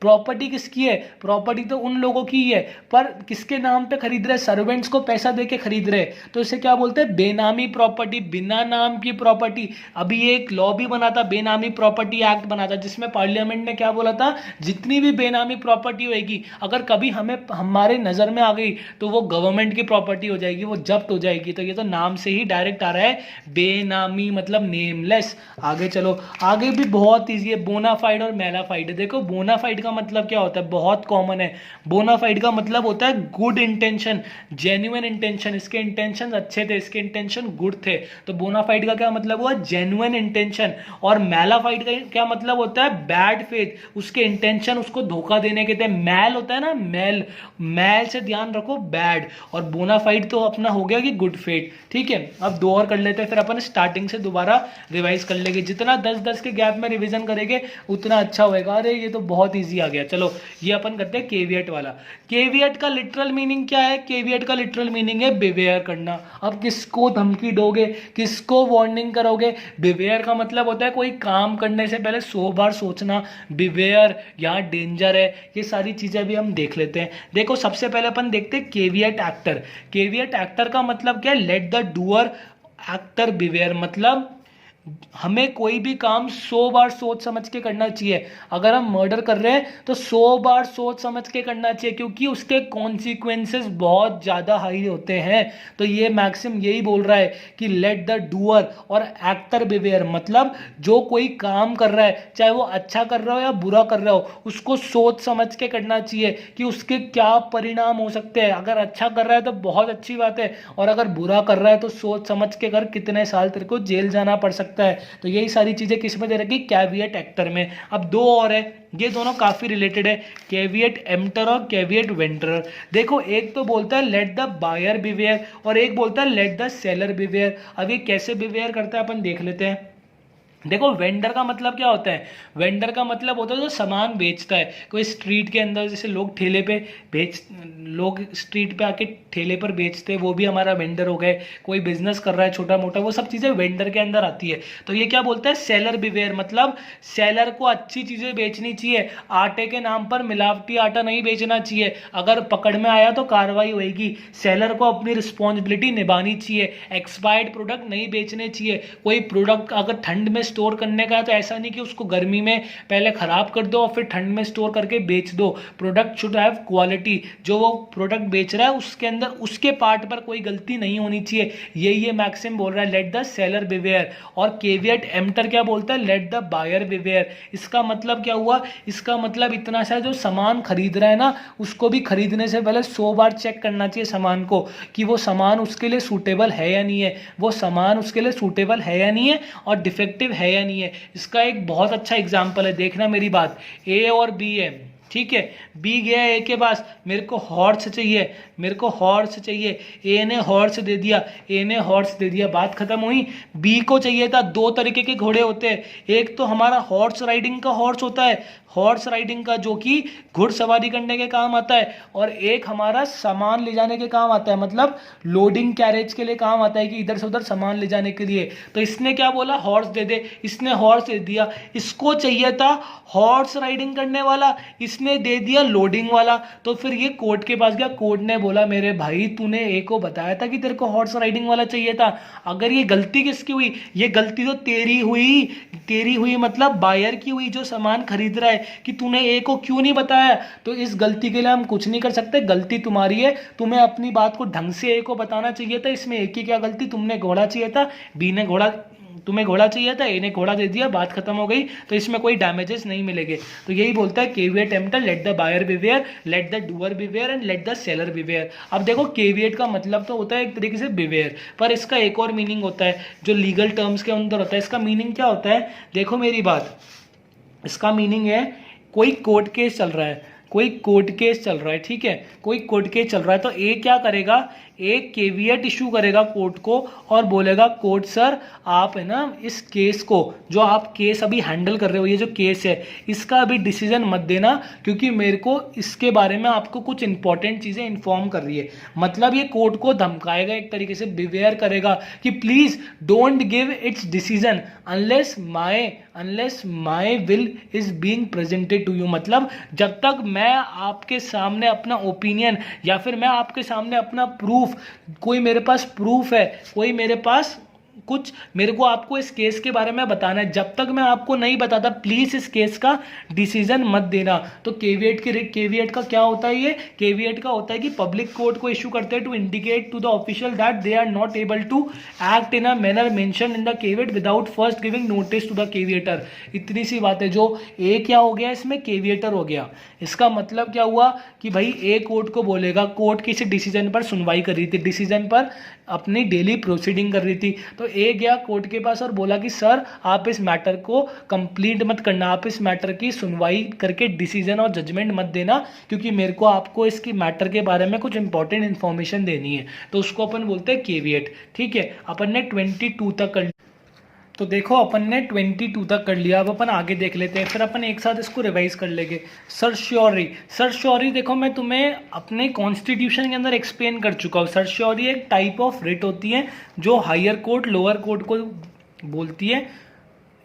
प्रॉपर्टी किसकी है? प्रॉपर्टी तो उन लोगों की ही है, पर किसके नाम पे खरीद रहे? सर्वेंट्स को पैसा दे के खरीद रहे, तो इसे क्या बोलते हैं? बेनामी प्रॉपर्टी, बिना नाम की प्रॉपर्टी। अभी एक लॉ भी बना था, बेनामी प्रॉपर्टी एक्ट बना था, जिसमें पार्लियामेंट ने क्या बोला था, जितनी भी बेनामी प्रॉपर्टी होगी अगर कभी हमें हमारे नजर में आ गई तो वो गवर्नमेंट की प्रॉपर्टी हो जाएगी, वो जब्त हो जाएगी। तो ये तो नाम से ही डायरेक्ट आ रहा है, बेनामी मतलब नेमलेस। आगे चलो, आगे भी बहुत ईजी है, बोनाफाइड और मेलाफाइड। देखो बोनाफाइड का मतलब क्या होता है, बहुत कॉमन है। बोनाफाइड का मतलब होता है गुड इंटेंशन, जेन्युइन इंटेंशन। इसके इंटेंशन अच्छे थे, इसके इंटेंशन गुड थे, तो बोनाफाइड का क्या मतलब हुआ? Genuine intention. और मेलाफाइड का क्या मतलब होता है? बैड फेथ, उसके इंटेंशन उसको धोखा देने के थे। मैल होता है ना, मैल, मैल से ध्यान रखो, बैड। और बोनाफाइड तो अपना हो गया कि गुड फेथ। ठीक है, अब दो और कर लेते हैं, फिर अपन स्टार्टिंग से दोबारा रिवाइज कर लेंगे। जितना 10-10 के गैप में रिवीजन करेंगे उतना अच्छा होएगा। अरे ये तो बहुत ईजी आ गया। चलो ये अपन करते हैं केवियट वाला। केवियट का लिटरल मीनिंग क्या है? केवियट का लिटरल मीनिंग है बिवेयर करना। अब किसको धमकी दोगे, किसको वार्निंग करोगे? बिवेयर का मतलब होता है कोई काम करने से पहले 100 बार सोचना। बिवेयर, यहाँ डेंजर है, ये सारी चीजें भी हम देख लेते हैं। देखो सबसे पहले अपन देखते हैं केवियट एक्टर। केवियट एक्टर का मतलब क्या है? Let the doer actor beware, मतलब हमें कोई भी काम 100 बार सोच समझ के करना चाहिए। अगर हम मर्डर कर रहे हैं तो 100 बार सोच समझ के करना चाहिए, क्योंकि उसके कॉन्सिक्वेंसेस बहुत ज़्यादा हाई होते हैं। तो ये मैक्सिम यही बोल रहा है कि लेट द डूअर और एक्टर बिवेयर, मतलब जो कोई काम कर रहा है, चाहे वो अच्छा कर रहा हो या बुरा कर रहा हो, उसको सोच समझ के करना चाहिए कि उसके क्या परिणाम हो सकते हैं। अगर अच्छा कर रहा है तो बहुत अच्छी बात है, और अगर बुरा कर रहा है तो सोच समझ के कर, कितने साल तेरे को जेल जाना पड़ सकता है। तो यही सारी चीजें किसमें दे रखी? कैवियट एक्टर में। अब दो और है, ये दोनों काफी रिलेटेड है, कैवियट एम्प्टर और कैवियट वेंडर। देखो एक तो बोलता है लेट द बायर बिवेयर, और एक बोलता है लेट द सेलर बिवेयर। अब ये कैसे बिवेयर करता है अपन देख लेते हैं। देखो वेंडर का मतलब क्या होता है? वेंडर का मतलब होता है जो सामान बेचता है। कोई स्ट्रीट के अंदर, जैसे लोग ठेले पे लोग स्ट्रीट पे आके ठेले पर बेचते हैं, वो भी हमारा वेंडर हो गए। कोई बिजनेस कर रहा है छोटा मोटा, वो सब चीज़ें वेंडर के अंदर आती है। तो ये क्या बोलता है? सेलर बिवेयर, मतलब सेलर को अच्छी चीज़ें बेचनी चाहिए, आटे के नाम पर मिलावटी आटा नहीं बेचना चाहिए। अगर पकड़ में आया तो कार्रवाई होगी। सेलर को अपनी रिस्पॉन्सिबिलिटी निभानी चाहिए, एक्सपायर्ड प्रोडक्ट नहीं बेचने चाहिए। कोई प्रोडक्ट अगर ठंड में स्टोर करने का है तो ऐसा नहीं कि उसको गर्मी में पहले खराब कर दो और फिर ठंड में स्टोर करके बेच दो। प्रोडक्ट शुड हैव क्वालिटी, जो वो प्रोडक्ट बेच रहा है उसके अंदर उसके पार्ट पर कोई गलती नहीं होनी चाहिए। यही ये मैक्सिम बोल रहा है, लेट द सेलर बिवेयर। और केवियट एम्प्टर क्या बोलता है? Let the buyer beware. इसका मतलब क्या हुआ? इसका मतलब इतना सा, जो सामान खरीद रहा है ना, उसको भी खरीदने से पहले 100 बार चेक करना चाहिए सामान को, कि वो सामान उसके लिए सूटेबल है या नहीं है, वो सामान उसके लिए सूटेबल है या नहीं है, और डिफेक्टिव है या नहीं है। इसका एक बहुत अच्छा एग्जांपल है, देखना मेरी बात। ए और बी है, ठीक है, बी गया ए के पास, मेरे को हॉर्स चाहिए, मेरे को हॉर्स चाहिए। ए ने हॉर्स दे दिया, ए ने हॉर्स दे दिया, बात खत्म हुई। बी को चाहिए था, दो तरीके के घोड़े होते हैं, एक तो हमारा हॉर्स राइडिंग का हॉर्स होता है, हॉर्स राइडिंग का जो कि घुड़सवारी करने के काम आता है, और एक हमारा सामान ले जाने के काम आता है, मतलब लोडिंग कैरेज के लिए काम आता है, कि इधर से उधर सामान ले जाने के लिए। तो इसने क्या बोला? हॉर्स दे दे, इसने हॉर्स दे दिया। इसको चाहिए था हॉर्स राइडिंग करने वाला, इसने दे दिया लोडिंग वाला। तो फिर ये कोर्ट के पास गया, कोर्ट ने बोला मेरे भाई तूने ए को बताया था कि तेरे को हॉर्स राइडिंग वाला चाहिए था। अगर ये गलती किसकी हुई? ये गलती तो तेरी हुई मतलब बायर की हुई, जो सामान खरीद रहा है, कि तूने ए को क्यों नहीं बताया। तो इस गलती के लिए हम कुछ नहीं कर सकते, गलती तुम्हारी है। तुम्हें अपनी बात को ढंग से ए को बताना चाहिए था। इसमें ए की क्या गलती? तुमने घोड़ा चाहिए था, बी ने घोड़ा, तुम्हें घोड़ा चाहिए था, ए ने घोड़ा दे दिया, बात खत्म हो गई। तो इसमें कोई डैमेजेस नहीं मिलेंगे। तो यही बोलता है caveat emptor, let the buyer beware, let the doer beware and let the seller beware. अब देखो केवियट का मतलब तो होता है एक तरीके से बिवेयर, पर इसका एक और मीनिंग होता है जो लीगल टर्म्स के अंदर होता है। इसका मीनिंग क्या होता है? देखो मेरी बात, इसका मीनिंग है कोई कोर्ट केस चल रहा है, कोई कोर्ट केस चल रहा है, ठीक है, कोई कोर्ट केस चल रहा है, तो ए क्या करेगा, एक केविएट इशू करेगा कोर्ट को और बोलेगा कोर्ट सर आप है ना इस केस को, जो आप केस अभी हैंडल कर रहे हो, ये जो केस है इसका अभी डिसीजन मत देना, क्योंकि मेरे को इसके बारे में आपको कुछ इंपॉर्टेंट चीज़ें इन्फॉर्म कर रही है। मतलब ये कोर्ट को धमकाएगा, एक तरीके से बिवेयर करेगा कि please don't give its decision unless my will is being presented to you. मतलब जब तक मैं आपके सामने अपना ओपिनियन या फिर मैं आपके सामने अपना प्रूफ, कोई मेरे पास प्रूफ है, कोई मेरे पास कुछ मेरे को आपको इस केस के बारे में बताना है, जब तक मैं आपको नहीं बताता प्लीज इस केस का डिसीजन मत देना। तो केविएट का क्या होता है, ये केविएट का होता है कि पब्लिक कोर्ट को इशू करते हैं to indicate to the official that they are not able to act in a manner mention in the caveat without first giving notice to the caveator. इतनी सी बात है। जो ए क्या हो गया इसमें, केविएटर हो गया। इसका मतलब क्या हुआ कि भाई ए कोर्ट को बोलेगा, कोर्ट किसी डिसीजन पर सुनवाई कर रही थी, डिसीजन पर अपनी डेली प्रोसीडिंग कर रही थी, तो ए गया कोर्ट के पास और बोला कि सर आप इस मैटर को कंप्लीट मत करना, आप इस मैटर की सुनवाई करके डिसीजन और जजमेंट मत देना, क्योंकि मेरे को आपको इसकी मैटर के बारे में कुछ इंपॉर्टेंट इन्फॉर्मेशन देनी है। तो उसको अपन बोलते हैं केविएट। ठीक है, अपन ने 22 तक कर, तो देखो अपन ने 22 तक कर लिया। अब अपन आगे देख लेते हैं, फिर अपन एक साथ इसको रिवाइज कर लेंगे। सर्श्योरी देखो मैं तुम्हें अपने कॉन्स्टिट्यूशन के अंदर एक्सप्लेन कर चुका हूँ। सर्श्योरी एक टाइप ऑफ रिट होती है जो हायर कोर्ट लोअर कोर्ट को बोलती है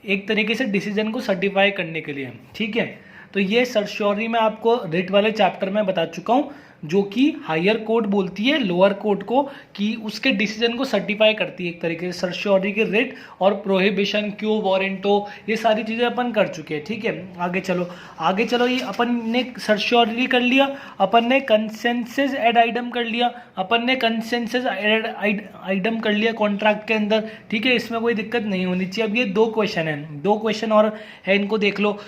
एक तरीके से डिसीजन को सर्टिफाई करने के लिए। ठीक है, तो ये सर्श्योरी मैं आपको रिट वाले चैप्टर में बता चुका हूँ, जो कि हायर कोर्ट बोलती है लोअर कोर्ट को कि उसके डिसीजन को सर्टिफाई करती है एक तरीके से। सर्श्योरी की रिट और प्रोहिबिशन, क्यू वारंटो, ये सारी चीज़ें अपन कर चुके हैं। ठीक है, आगे चलो। ये अपन ने सर्श्योरी कर लिया, अपन ने कंसेंसस एड आइडम कर लिया, अपन ने कंसेंसस एड आइडम कर लिया कॉन्ट्रैक्ट के अंदर। ठीक है, इसमें कोई दिक्कत नहीं होनी चाहिए। अब ये दो क्वेश्चन और है, इनको देख लो।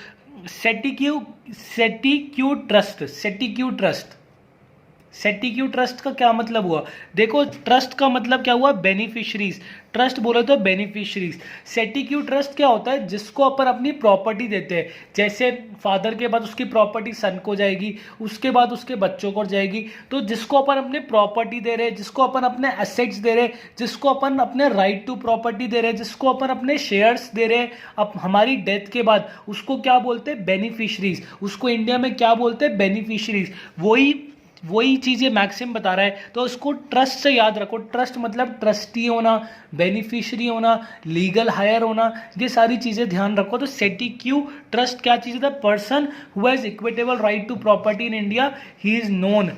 सेटिक्यू ट्रस्ट का क्या मतलब हुआ? देखो, ट्रस्ट का मतलब क्या हुआ? बेनिफिशरीज। ट्रस्ट बोले तो बेनिफिशरीज। सेटिक्यू ट्रस्ट क्या होता है? जिसको अपन अपनी प्रॉपर्टी देते हैं, जैसे फादर के बाद उसकी प्रॉपर्टी सन को जाएगी, उसके बाद उसके बच्चों को जाएगी। तो जिसको अपन अपने प्रॉपर्टी दे रहे हैं, जिसको अपन अपने एसेट्स दे रहे हैं, जिसको अपन अपने राइट टू प्रॉपर्टी दे रहे हैं, जिसको अपन अपने शेयर्स दे रहे हैं अब हमारी डेथ के बाद, उसको क्या बोलते हैं? बेनिफिशरीज। उसको इंडिया में क्या बोलते हैं? बेनिफिशरीज। वही चीज़ ये मैक्सिम बता रहा है, तो उसको ट्रस्ट से याद रखो। ट्रस्ट मतलब ट्रस्टी होना, बेनिफिशियरी होना, लीगल हायर होना, ये सारी चीज़ें ध्यान रखो। तो सेटिक्यू ट्रस्ट क्या चीज़ है? The person who has equitable right to property in India, he is known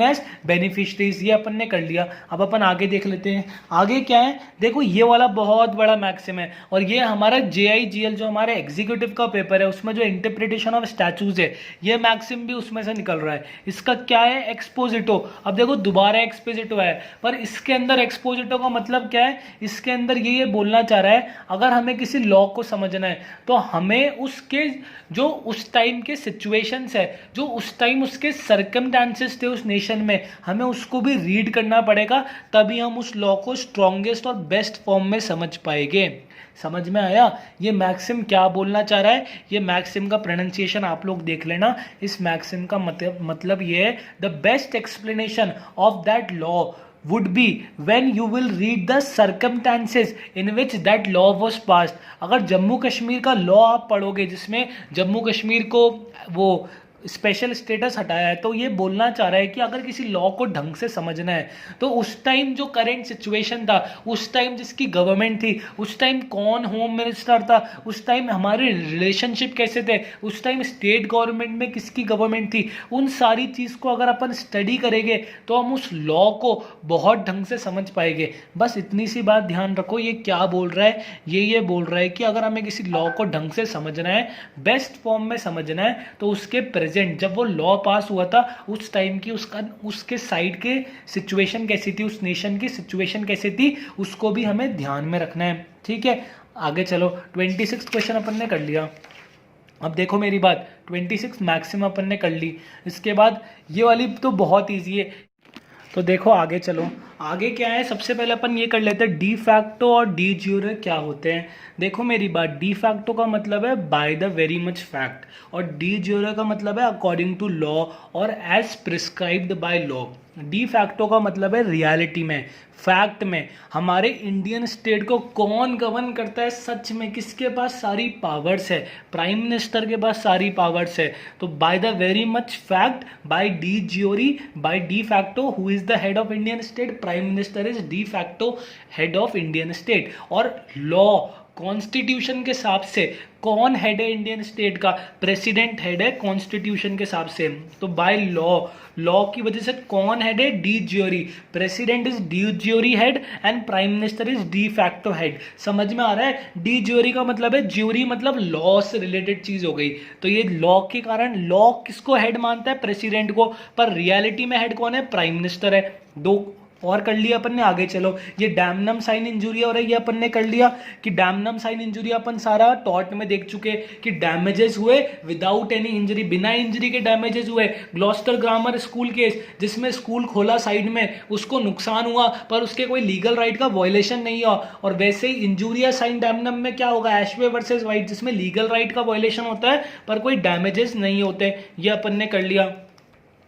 as beneficiaries. ये अपन ने कर लिया। अब अपन आगे देख लेते हैं। आगे क्या है? देखो, ये वाला बहुत बड़ा मैक्सिम है, और ये हमारा JIGL जो हमारे एग्जीक्यूटिव का पेपर है, उसमें जो इंटरप्रिटेशन ऑफ स्टैचूज है, ये मैक्सिम भी उसमें से निकल रहा है। इसका क्या है? एक्सपोजिटो। अब देखो, दोबारा एक्सपोजिटो है, पर इसके अंदर एक्सपोजिटो का मतलब क्या है? इसके अंदर ये बोलना चाह रहा है, अगर हमें किसी लॉ को समझना है तो हमें उसके जो उस टाइम के सिचुएशंस है, जो उस टाइम उसके सर्कमस्टेंसेस थे उस नेशन में, हमें उसको भी रीड करना पड़ेगा, तभी हम उस लॉ को स्ट्रॉन्गेस्ट और बेस्ट फॉर्म में समझ पाएंगे। समझ में आया ये मैक्सिम क्या बोलना चाह रहा है? ये मैक्सिम का प्रोनाउंसिएशन आप लोग देख लेना। इस मैक्सिम का मतलब ये है, the best explanation of that law would be when you will read the circumstances in which that law was passed। अगर जम्मू कश्मीर का लॉ आप पढ़ोगे, जिसमें जम्मू कश्मीर को वो स्पेशल स्टेटस हटाया है, तो ये बोलना चाह रहा है कि अगर किसी लॉ को ढंग से समझना है तो उस टाइम जो करंट सिचुएशन था, उस टाइम जिसकी गवर्नमेंट थी, उस टाइम कौन होम मिनिस्टर था, उस टाइम हमारे रिलेशनशिप कैसे थे, उस टाइम स्टेट गवर्नमेंट में किसकी गवर्नमेंट थी, उन सारी चीज़ को अगर अपन स्टडी करेंगे तो हम उस लॉ को बहुत ढंग से समझ पाएंगे। बस इतनी सी बात ध्यान रखो। ये क्या बोल रहा है? ये बोल रहा है कि अगर हमें किसी लॉ को ढंग से समझना है, बेस्ट फॉर्म में समझना है, तो उसके जब वो लॉ पास हुआ था उस टाइम की उसके साइड के सिचुएशन कैसी थी, उस नेशन की सिचुएशन कैसी थी, उसको भी हमें ध्यान में रखना है। ठीक है, आगे चलो। 26 क्वेश्चन अपन ने कर लिया। अब देखो मेरी बात, 26 मैक्सिमम अपन ने कर ली। इसके बाद ये वाली तो बहुत ईजी है, तो देखो आगे चलो। आगे क्या है, सबसे पहले अपन ये कर लेते हैं डी फैक्टो और डी ज्यूरे क्या होते हैं। देखो मेरी बात, डी फैक्टो का मतलब है by the very much fact, और डी ज्यूरे का मतलब है अकॉर्डिंग टू लॉ और as prescribed by law. De facto का मतलब है रियलिटी में, फैक्ट में हमारे इंडियन स्टेट को कौन गवर्न करता है, सच में किसके पास सारी पावर्स है, प्राइम मिनिस्टर के पास सारी पावर्स है। तो by the very much fact, by de jure, by de facto, who is the head of Indian state, prime minister is de facto head of Indian state. और लॉ कॉन्स्टिट्यूशन के हिसाब से कौन हेड है इंडियन स्टेट का, प्रेसिडेंट हेड है कॉन्स्टिट्यूशन के हिसाब से। तो बाय लॉ, लॉ की वजह से कौन हेड है, D jury, president is D jury head and prime minister is de facto head. समझ में आ रहा है? डी ज्यूरी का मतलब है, ज्यूरी मतलब लॉ से रिलेटेड चीज हो गई, तो ये लॉ के कारण लॉ किसको हेड मानता है, प्रेसिडेंट को, पर रियलिटी में हेड कौन है, प्राइम मिनिस्टर है। दो और कर लिया अपन ने, आगे चलो। ये डैमनम साइन इंजुरी और ये अपन ने कर लिया कि डैमनम साइन इंजुरी अपन सारा टॉट में देख चुके कि डैमेजेस हुए विदाउट एनी इंजरी, बिना इंजरी के डैमेजेस हुए। ग्लॉस्टर ग्रामर स्कूल केस जिसमें स्कूल खोला साइड में, उसको नुकसान हुआ पर उसके कोई लीगल राइट का वायलेशन नहीं हुआ। और वैसे ही इंजूरिया साइन डैमनम में क्या होगा, एशवे वर्सेस वाइट, जिसमें लीगल राइट का वायलेशन होता है पर कोई डैमेजेस नहीं होते। ये अपन ने कर लिया।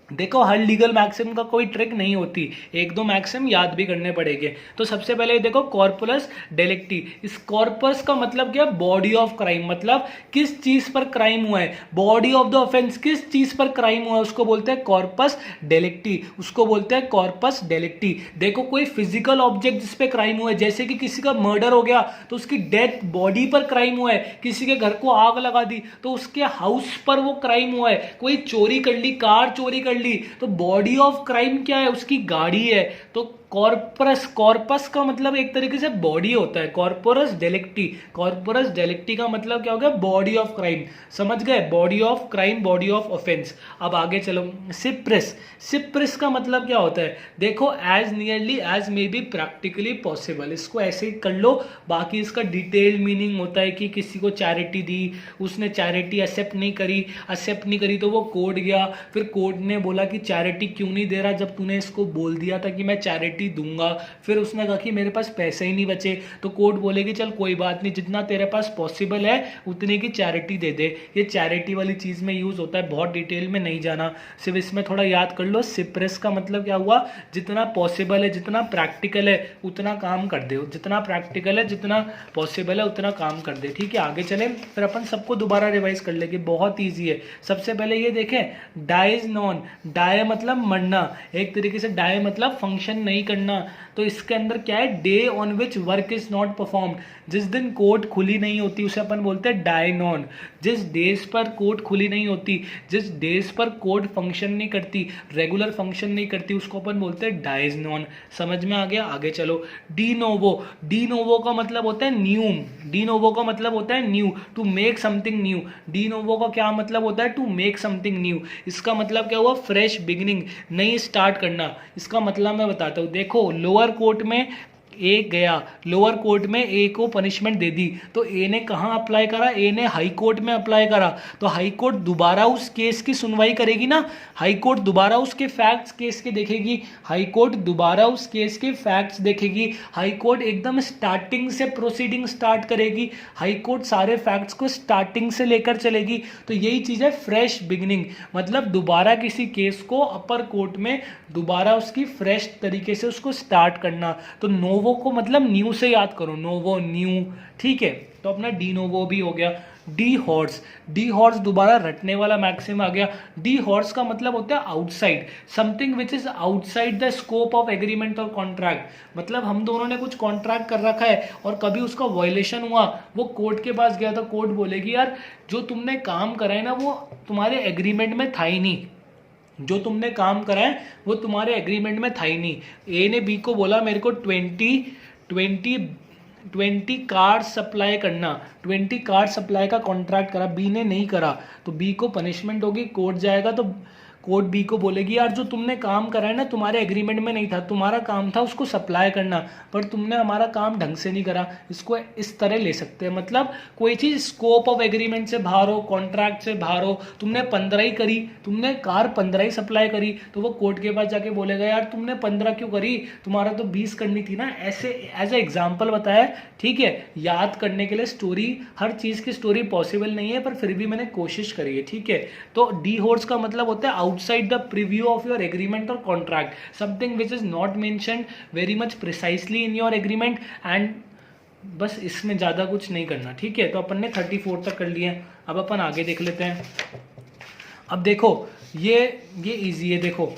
देखो हर लीगल मैक्सिम का कोई ट्रिक नहीं होती, एक दो मैक्सिम याद भी करने पड़ेंगे। तो सबसे पहले देखो कॉर्पुलस डेलिक्टी, इस कॉर्पस का मतलब क्या, बॉडी ऑफ क्राइम, मतलब किस चीज पर क्राइम हुआ है, बॉडी ऑफ द ऑफेंस, किस चीज पर क्राइम हुआ है उसको बोलते हैं कॉर्पस डेलिक्टी, उसको बोलते हैं कॉर्पस डेलिक्टी। देखो कोई फिजिकल ऑब्जेक्ट जिस पे क्राइम हुआ है, जैसे कि किसी का मर्डर हो गया तो उसकी डेथ बॉडी पर क्राइम हुआ है, किसी के घर को आग लगा दी तो उसके हाउस पर वो क्राइम हुआ है, कोई चोरी कर ली, कार चोरी कर ली, तो बॉडी ऑफ क्राइम क्या है, उसकी गाड़ी है। तो कॉर्पस, कॉर्पस का मतलब एक तरीके से बॉडी होता है, कॉर्पोरस डेलिक्टी, कॉर्पोरस डेलिक्टी का मतलब क्या हो गया, बॉडी ऑफ क्राइम। समझ गए, body of crime, body of offence. अब आगे चलो, सिप्रेस, सिप्रेस का मतलब क्या होता है, देखो as nearly as may be practically possible, इसको ऐसे ही कर लो। बाकी इसका डिटेल मीनिंग होता है कि किसी को चैरिटी दी, उसने चैरिटी एक्सेप्ट नहीं करी, एक्सेप्ट नहीं करी तो वो कोर्ट गया, फिर कोर्ट ने बोला कि चैरिटी क्यों नहीं दे रहा जब तूने इसको बोल दिया था कि मैं चैरिटी दूंगा, फिर उसने कहा कि मेरे पास पैसे ही नहीं बचे, तो कोर्ट बोलेगी चल कोई बात नहीं, जितना तेरे पास पॉसिबल है उतने की चैरिटी दे दे। ये चैरिटी वाली चीज में यूज होता है, बहुत डिटेल में नहीं जाना, सिर्फ इसमें थोड़ा याद कर लो। सिप्रेस का मतलब क्या हुआ, जितना पॉसिबल है, जितना प्रैक्टिकल है उतना काम कर दे, जितना प्रैक्टिकल है, जितना पॉसिबल है उतना काम कर दे। ठीक है, आगे चले, फिर अपन सबको दोबारा रिवाइज कर लेंगे, बहुत ईजी है। सबसे पहले ये देखें, डाई इज नॉन, डाई मतलब मरना, एक तरीके से डाई मतलब फंक्शन नहीं करना। तो इसके अंदर क्या है, day on which work is not performed, जिस दिन कोर्ट खुली नहीं होती उसे अपन बोलते हैं डाई नॉन। जिस डेज पर कोर्ट खुली नहीं होती, जिस डेज पर कोर्ट फंक्शन नहीं करती, रेगुलर फंक्शन नहीं करती, उसको अपन बोलते हैं डाइज नॉन। समझ में आ गया, आगे चलो। डी नोवो, डी नोवो का मतलब होता है न्यू, डी नोवो का मतलब होता है new, to make something new. De novo का क्या मतलब होता है, टू मेक समथिंग न्यू। इसका मतलब क्या हुआ, फ्रेश बिगिनिंग, नई स्टार्ट करना। इसका मतलब मैं बताता हूँ, देखो लोअर कोर्ट में ए गया, लोअर कोर्ट में ए को पनिशमेंट दे दी, तो ए ने कहाँ अप्लाई करा, ए ने हाई कोर्ट में अप्लाई करा, तो हाई कोर्ट दोबारा उस केस की सुनवाई करेगी ना, हाई कोर्ट दोबारा उसके फैक्ट्स केस के देखेगी, हाई कोर्ट दोबारा उस केस के फैक्ट्स देखेगी, हाई कोर्ट एकदम स्टार्टिंग से प्रोसीडिंग स्टार्ट करेगी, हाई कोर्ट सारे फैक्ट्स को स्टार्टिंग से लेकर चलेगी। तो यही चीज़ है फ्रेश बिगिनिंग, मतलब दोबारा किसी केस को अपर कोर्ट में दोबारा उसकी फ्रेश तरीके से उसको स्टार्ट करना। तो नोवो को मतलब न्यू से याद करो, नोवो न्यू। ठीक है, तो अपना डी नोवो भी हो गया। डी हॉर्स, डी हॉर्स दोबारा रटने वाला मैक्सिम आ गया। डी हॉर्स का मतलब होता है outside, something which is outside the scope of agreement or contract. मतलब हम दोनों ने कुछ कॉन्ट्रैक्ट कर रखा है और कभी उसका वायलेशन हुआ, वो कोर्ट के पास गया तो कोर्ट बोलेगी यार जो तुमने काम करा है ना वो तुम्हारे एग्रीमेंट में था ही नहीं, जो तुमने काम करा है वो तुम्हारे एग्रीमेंट में था ही नहीं। ए ने बी को बोला मेरे को 20 कार सप्लाई करना, 20 कार सप्लाई का कॉन्ट्रैक्ट करा, बी ने नहीं करा तो बी को पनिशमेंट होगी, कोर्ट जाएगा तो कोर्ट बी को बोलेगी यार जो तुमने काम करा है ना तुम्हारे एग्रीमेंट में नहीं था, तुम्हारा काम था उसको सप्लाई करना, पर तुमने हमारा काम ढंग से नहीं करा, इसको इस तरह ले सकते हैं। मतलब कोई चीज़ स्कोप ऑफ एग्रीमेंट से बाहर हो, कॉन्ट्रैक्ट से बाहर हो, तुमने 15 ही करी, तुमने कार 15 ही सप्लाई करी, तो वो कोर्ट के पास जाके बोलेगा यार तुमने 15 क्यों करी, तुम्हारा तो 20 करनी थी ना। ऐसे एज ए एग्जाम्पल बताया, ठीक है, याद करने के लिए। स्टोरी, हर चीज़ की स्टोरी पॉसिबल नहीं है, पर फिर भी मैंने कोशिश करी है, ठीक है। तो डी होर्स का मतलब होता है outside the preview of your agreement or contract, something which is not mentioned very much precisely in your agreement and बस इसमें ज़्यादा कुछ नहीं करना, ठीक है। तो अपन ने 34 तक कर लिया। अब अपन आगे देख लेते हैं। अब देखो ये इजी है। देखो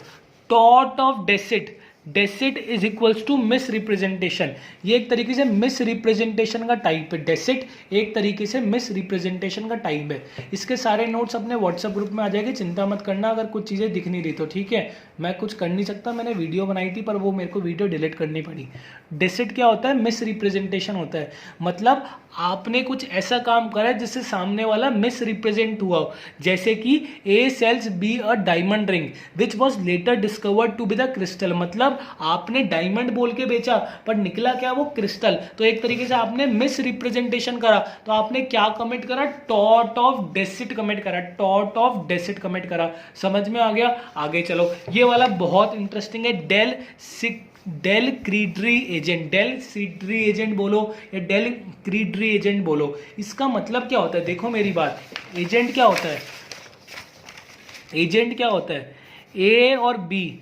टॉट of deceit, deceit is equals to misrepresentation. ये एक तरीके से मिस रिप्रेजेंटेशन का टाइप है। डेसिट एक तरीके से मिस रिप्रेजेंटेशन का टाइप है। इसके सारे नोट्स अपने व्हाट्सएप ग्रुप में आ जाएंगे, चिंता मत करना अगर कुछ चीज़ें दिख नहीं रही तो, ठीक है। मैं कुछ कर नहीं सकता, मैंने वीडियो बनाई थी पर वो मेरे को वीडियो डिलीट करनी पड़ी। डेसिट क्या होता है? मिस रिप्रेजेंटेशन होता है। मतलब आपने कुछ ऐसा काम करा है जिससे सामने वाला मिस रिप्रेजेंट हुआ हो। जैसे कि A sells B a diamond ring which was later discovered to be the crystal. मतलब आपने डायमंड बोल के बेचा पर निकला क्या? वो क्रिस्टल। तो एक तरीके से आपने मिस रिप्रेजेंटेशन करा। तो आपने क्या कमिट करा? टॉट ऑफ डेसिट कमिट करा। टॉट ऑफ डेसिट कमिट करा। समझ में आ गया? आगे चलो, ये वाला बहुत इंटरेस्टिंग है। डेल क्रीडरी एजेंट, डेल सीडरी एजेंट बोलो या डेल क्रीडरी एजेंट बोलो, इसका मतलब क्या होता है? देखो मेरी बात, एजेंट क्या होता है? एजेंट क्या होता है? ए और बी,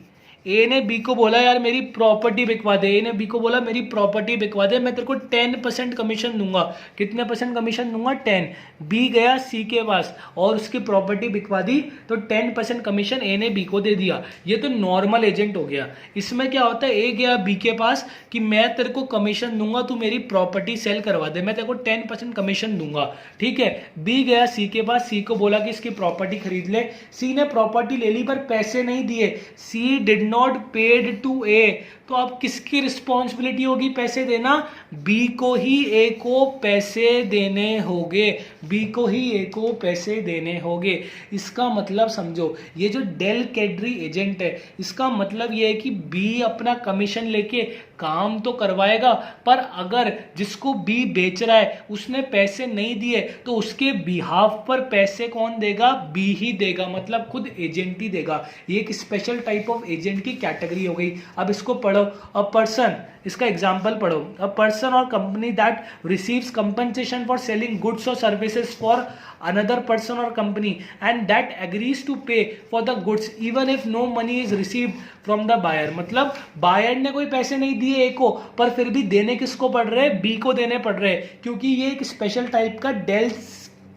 ए ने बी को बोला यार मेरी प्रॉपर्टी बिकवा दे, ए ने बी को बोला मेरी प्रॉपर्टी बिकवा दे, मैं तेरे को 10% कमीशन दूंगा। कितने परसेंट कमीशन दूंगा? 10। बी गया सी के पास और उसकी प्रॉपर्टी बिकवा दी, तो 10% कमीशन ए ने बी को दे दिया। ये तो नॉर्मल एजेंट हो गया। इसमें क्या होता है? ए गया बी के पास कि मैं तेरे को कमीशन दूंगा, तू मेरी प्रॉपर्टी सेल करवा दे, मैं तेरे को 10% कमीशन दूंगा, ठीक है। बी गया सी के पास, सी को बोला कि इसकी प्रॉपर्टी खरीद ले। सी ने प्रॉपर्टी ले ली पर पैसे नहीं दिए। सी डिड नॉट पेड टू ए, तो अब किसकी रिस्पॉन्सिबिलिटी होगी पैसे देना? बी को ही ए को पैसे देने होंगे। बी को ही ए को पैसे देने होंगे। इसका मतलब समझो, ये जो डेल कैडरी एजेंट है, इसका मतलब ये है कि बी अपना कमीशन लेके काम तो करवाएगा, पर अगर जिसको बी बेच रहा है उसने पैसे नहीं दिए तो उसके बिहाफ पर पैसे कौन देगा? बी ही देगा, मतलब खुद एजेंट ही देगा। ये एक स्पेशल टाइप ऑफ एजेंट की कैटेगरी हो गई। अब इसको पढ़ो। अ पर्सन, इसका एग्जाम्पल पढ़ो। A person or company that receives compensation for selling goods or services for another person or company and that agrees to pay for the goods even if no money is received from the buyer। मतलब बायर ने कोई पैसे नहीं दिए ए को, पर फिर भी देने किसको पड़ रहे हैं? बी को देने पड़ रहे हैं, क्योंकि ये एक स्पेशल टाइप का डेल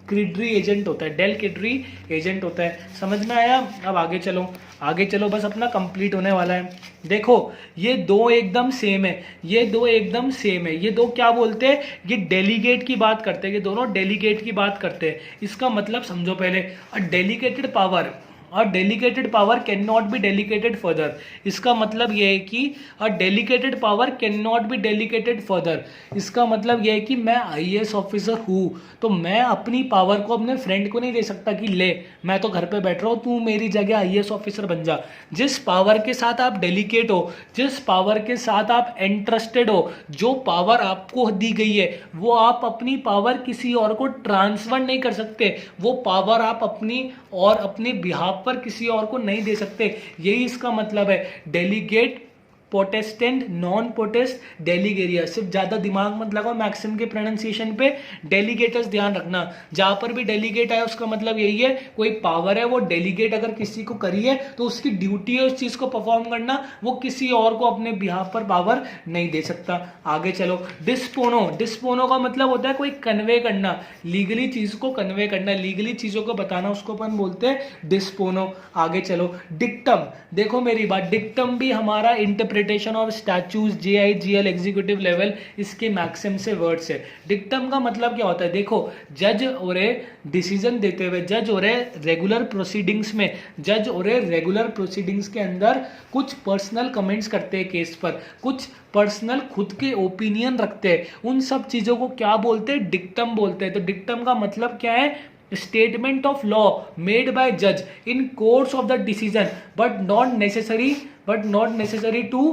क्रीडरी एजेंट होता है। डेल क्रीडरी एजेंट होता है। समझ में आया? अब आगे चलो, आगे चलो, बस अपना कंप्लीट होने वाला है। देखो ये दो एकदम सेम है, ये दो एकदम सेम है। ये दो क्या बोलते हैं? ये डेलीगेट की बात करते हैं, ये दोनों डेलीगेट की बात करते हैं। इसका मतलब समझो पहले, a delegated power, a delegated power can not be delegated further. इसका मतलब यह है कि a delegated power can not be delegated further. इसका मतलब यह है कि मैं आईएएस ऑफिसर हूँ, तो मैं अपनी पावर को अपने फ्रेंड को नहीं दे सकता कि ले मैं तो घर पे बैठ रहा हूँ, तू मेरी जगह आईएएस ऑफिसर बन जा। जिस पावर के साथ आप डेलीगेट हो, जिस पावर के साथ आप इंटरेस्टेड हो, जो पावर आपको दी गई है, वो आप अपनी पावर किसी और को ट्रांसफर नहीं कर सकते। वो पावर आप अपनी और अपने बिहाफ पर किसी और को नहीं दे सकते। यही इसका मतलब है। डेलीगेट, पोटेस्टेंट, नॉन पोटेस्ट, डेलीगेरिया। सिर्फ ज्यादा दिमाग मत लगाओ मैक्सिम के प्रोनाउंसिएशन पे, डेलीगेटर्स ध्यान रखना। जहां पर भी डेलीगेट आया उसका मतलब यही है, कोई पावर है वो डेलीगेट अगर किसी को करी है तो उसकी ड्यूटी है उस चीज को परफॉर्म करना, वो किसी और को अपने बिहाफ पर पावर नहीं दे सकता। आगे चलो, डिस्पोनो। डिस्पोनो का मतलब होता है कोई कन्वे करना, लीगली चीज को कन्वे करना, लीगली चीजों को बताना, उसको अपन बोलते हैं डिस्पोनो। आगे चलो, डिक्टम। देखो मेरी बात, डिक्टम भी हमारा interpretation of statutes, JIGL executive level, इसके मैक्सिम से वर्ड्स है। डिक्टम का मतलब क्या होता है? देखो जज और डिसीजन देते हुए, जज और रेगुलर प्रोसीडिंग्स में, जज और रेगुलर प्रोसीडिंग्स के अंदर कुछ पर्सनल कमेंट्स करते हैं केस पर, कुछ पर्सनल खुद के ओपिनियन रखते हैं, उन सब चीजों को क्या बोलते हैं? डिक्टम बोलते हैं। तो डिक्टम का मतलब क्या है? statement of law made by judge in course of the decision but not necessary to